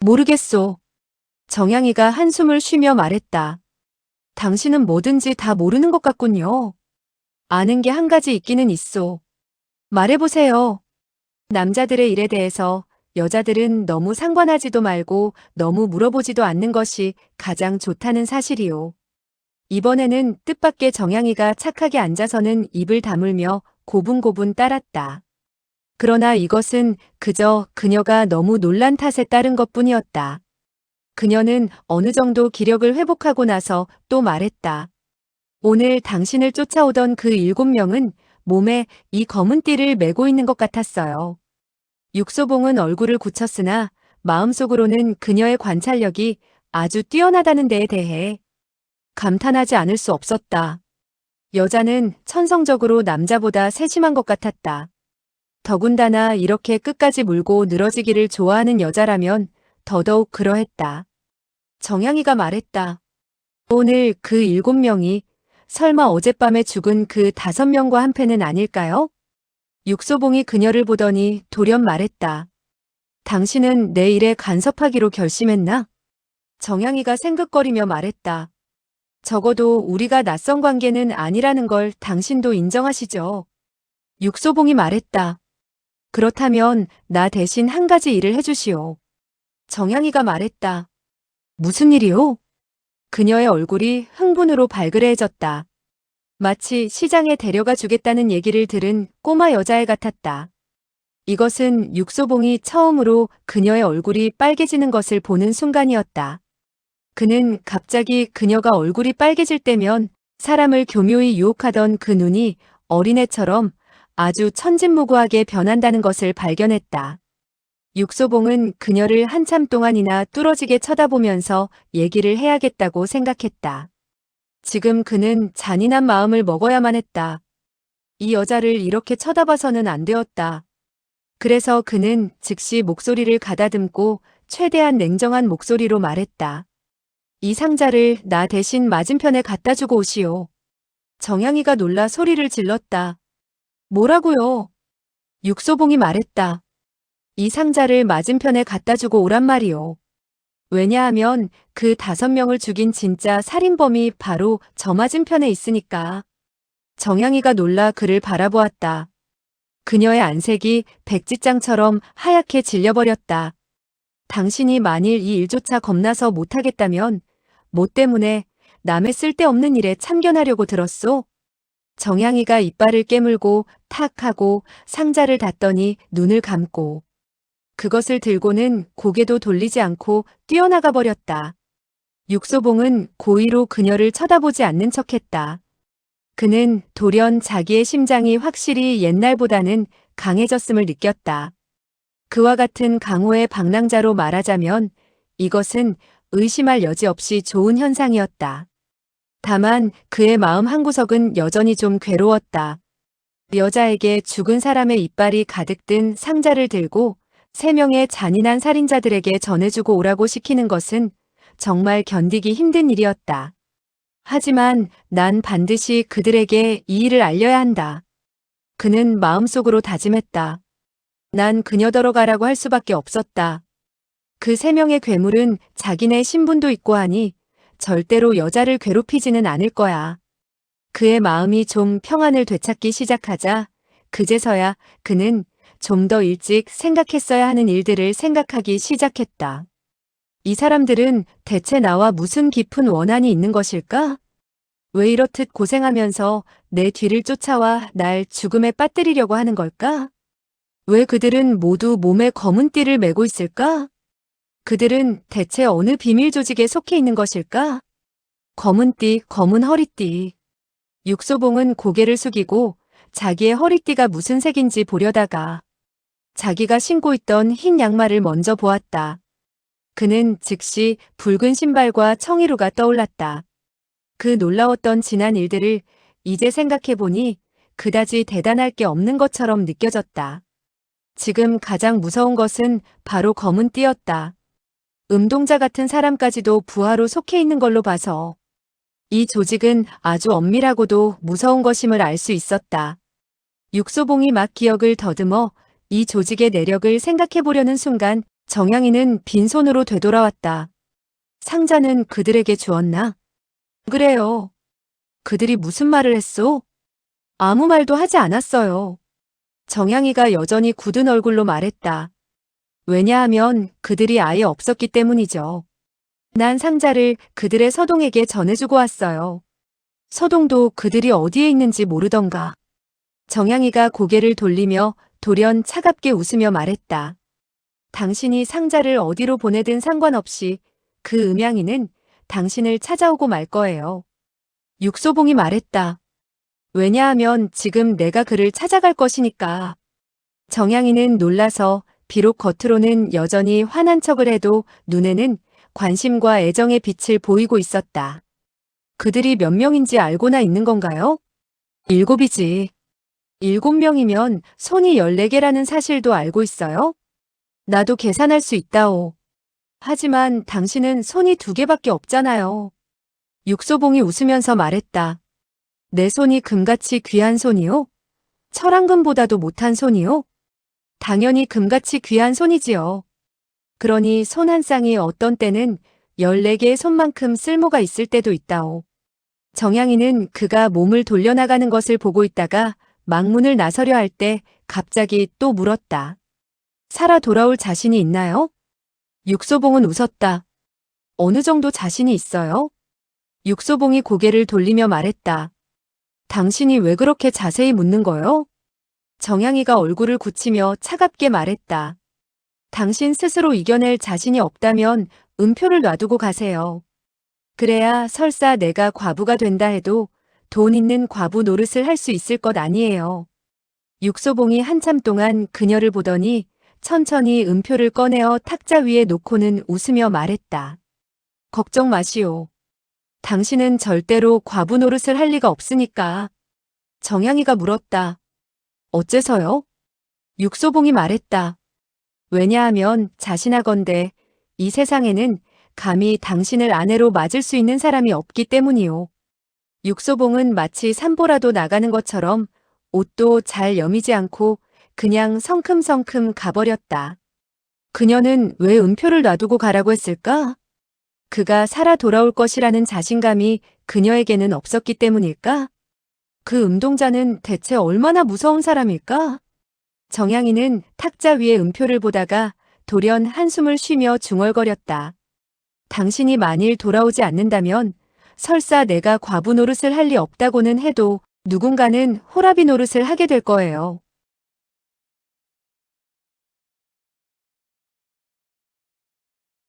Speaker 1: 모르겠소. 정향이가 한숨을 쉬며 말했다. 당신은 뭐든지 다 모르는 것 같군요. 아는 게 한 가지 있기는 있소. 말해보세요. 남자들의 일에 대해서 여자들은 너무 상관하지도 말고 너무 물어보지도 않는 것이 가장 좋다는 사실이요. 이번에는 뜻밖의 정향이가 착하게 앉아서는 입을 다물며 고분고분 따랐다. 그러나 이것은 그저 그녀가 너무 놀란 탓에 따른 것뿐이었다. 그녀는 어느 정도 기력을 회복하고 나서 또 말했다. 오늘 당신을 쫓아오던 그 7명은 몸에 이 검은 띠를 메고 있는 것 같았어요. 육소봉은 얼굴을 굳혔으나 마음속으로는 그녀의 관찰력이 아주 뛰어나다는 데에 대해 감탄하지 않을 수 없었다. 여자는 천성적으로 남자보다 세심한 것 같았다. 더군다나 이렇게 끝까지 물고 늘어지기를 좋아하는 여자라면 더더욱 그러했다. 정향이가 말했다. 오늘 그 7명이 설마 어젯밤에 죽은 그 5명과 한패는 아닐까요? 육소봉이 그녀를 보더니 돌연 말했다. 당신은 내 일에 간섭하기로 결심했나? 정향이가 생긋거리며 말했다. 적어도 우리가 낯선 관계는 아니라는 걸 당신도 인정하시죠? 육소봉이 말했다. 그렇다면 나 대신 한 가지 일을 해주시오. 정향이가 말했다. 무슨 일이요? 그녀의 얼굴이 흥분으로 발그레해졌다. 마치 시장에 데려가 주겠다는 얘기를 들은 꼬마 여자애 같았다. 이것은 육소봉이 처음으로 그녀의 얼굴이 빨개지는 것을 보는 순간이었다. 그는 갑자기 그녀가 얼굴이 빨개질 때면 사람을 교묘히 유혹하던 그 눈이 어린애처럼 아주 천진무구하게 변한다는 것을 발견했다. 육소봉은 그녀를 한참 동안이나 뚫어지게 쳐다보면서 얘기를 해야겠다고 생각했다. 지금 그는 잔인한 마음을 먹어야만 했다. 이 여자를 이렇게 쳐다봐서는 안 되었다. 그래서 그는 즉시 목소리를 가다듬고 최대한 냉정한 목소리로 말했다. 이 상자를 나 대신 맞은편에 갖다 주고 오시오. 정향이가 놀라 소리를 질렀다. 뭐라고요? 육소봉이 말했다. 이 상자를 맞은편에 갖다 주고 오란 말이오. 왜냐하면 그 5명을 죽인 진짜 살인범이 바로 저 맞은편에 있으니까. 정향이가 놀라 그를 바라보았다. 그녀의 안색이 백지장처럼 하얗게 질려버렸다. 당신이 만일 이 일조차 겁나서 못하겠다면 뭐 때문에 남의 쓸데없는 일에 참견하려고 들었소? 정향이가 이빨을 깨물고 탁 하고 상자를 닫더니 눈을 감고 그것을 들고는 고개도 돌리지 않고 뛰어나가 버렸다. 육소봉은 고의로 그녀를 쳐다보지 않는 척했다. 그는 돌연 자기의 심장이 확실히 옛날보다는 강해졌음을 느꼈다. 그와 같은 강호의 방랑자로 말하자면 이것은 의심할 여지 없이 좋은 현상이었다. 다만 그의 마음 한구석은 여전히 좀 괴로웠다. 여자에게 죽은 사람의 이빨이 가득 든 상자를 들고 3명의 잔인한 살인자들에게 전해주고 오라고 시키는 것은 정말 견디기 힘든 일이었다. 하지만 난 반드시 그들에게 이 일을 알려야 한다. 그는 마음속으로 다짐했다. 난 그녀더러 가라고 할 수밖에 없었다. 그 3명의 괴물은 자기네 신분도 있고 하니 절대로 여자를 괴롭히지는 않을 거야. 그의 마음이 좀 평안을 되찾기 시작하자 그제서야 그는 좀 더 일찍 생각했어야 하는 일들을 생각하기 시작했다. 이 사람들은 대체 나와 무슨 깊은 원한이 있는 것일까? 왜 이렇듯 고생하면서 내 뒤를 쫓아와 날 죽음에 빠뜨리려고 하는 걸까? 왜 그들은 모두 몸에 검은 띠를 메고 있을까? 그들은 대체 어느 비밀 조직에 속해 있는 것일까? 검은 띠, 검은 허리띠. 육소봉은 고개를 숙이고 자기의 허리띠가 무슨 색인지 보려다가 자기가 신고 있던 흰 양말을 먼저 보았다. 그는 즉시 붉은 신발과 청이루가 떠올랐다. 그 놀라웠던 지난 일들을 이제 생각해보니 그다지 대단할 게 없는 것처럼 느껴졌다. 지금 가장 무서운 것은 바로 검은 띠였다. 음동자 같은 사람까지도 부하로 속해 있는 걸로 봐서 이 조직은 아주 엄밀하고도 무서운 것임을 알 수 있었다. 육소봉이 막 기억을 더듬어 이 조직의 내력을 생각해보려는 순간 정양이는 빈손으로 되돌아왔다. 상자는 그들에게 주었나? 그래요. 그들이 무슨 말을 했소? 아무 말도 하지 않았어요. 정양이가 여전히 굳은 얼굴로 말했다. 왜냐하면 그들이 아예 없었기 때문이죠. 난 상자를 그들의 서동에게 전해주고 왔어요. 서동도 그들이 어디에 있는지 모르던가. 정양이가 고개를 돌리며 돌연 차갑게 웃으며 말했다. 당신이 상자를 어디로 보내든 상관없이 그 음양이는 당신을 찾아오고 말 거예요. 육소봉이 말했다. 왜냐하면 지금 내가 그를 찾아갈 것이니까. 정양이는 놀라서 비록 겉으로는 여전히 화난 척을 해도 눈에는 관심과 애정의 빛을 보이고 있었다. 그들이 몇 명인지 알고나 있는 건가요? 7이지. 7명이면 손이 14개라는 사실도 알고 있어요? 나도 계산할 수 있다오. 하지만 당신은 손이 2개밖에 없잖아요. 육소봉이 웃으면서 말했다. 내 손이 금같이 귀한 손이요? 철왕금보다도 못한 손이요? 당연히 금같이 귀한 손이지요. 그러니 손 한 쌍이 어떤 때는 14개의 손만큼 쓸모가 있을 때도 있다오. 정양이는 그가 몸을 돌려나가는 것을 보고 있다가 막문을 나서려 할 때 갑자기 또 물었다. 살아 돌아올 자신이 있나요? 육소봉은 웃었다. 어느 정도 자신이 있어요? 육소봉이 고개를 돌리며 말했다. 당신이 왜 그렇게 자세히 묻는 거요? 정양이가 얼굴을 굳히며 차갑게 말했다. 당신 스스로 이겨낼 자신이 없다면 은표를 놔두고 가세요. 그래야 설사 내가 과부가 된다 해도 돈 있는 과부 노릇을 할 수 있을 것 아니에요. 육소봉이 한참 동안 그녀를 보더니 천천히 은표를 꺼내어 탁자 위에 놓고는 웃으며 말했다. 걱정 마시오. 당신은 절대로 과부 노릇을 할 리가 없으니까. 정양이가 물었다. 어째서요? 육소봉이 말했다. 왜냐하면 자신하건대 이 세상에는 감히 당신을 아내로 맞을 수 있는 사람이 없기 때문이요. 육소봉은 마치 산보라도 나가는 것처럼 옷도 잘 여미지 않고 그냥 성큼성큼 가버렸다. 그녀는 왜 은표를 놔두고 가라고 했을까? 그가 살아 돌아올 것이라는 자신감이 그녀에게는 없었기 때문일까? 그 음동자는 대체 얼마나 무서운 사람일까? 정양이는 탁자 위에 은표를 보다가 돌연 한숨을 쉬며 중얼거렸다. 당신이 만일 돌아오지 않는다면 설사 내가 과부 노릇을 할 리 없다고는 해도 누군가는 호라비 노릇을 하게 될 거예요.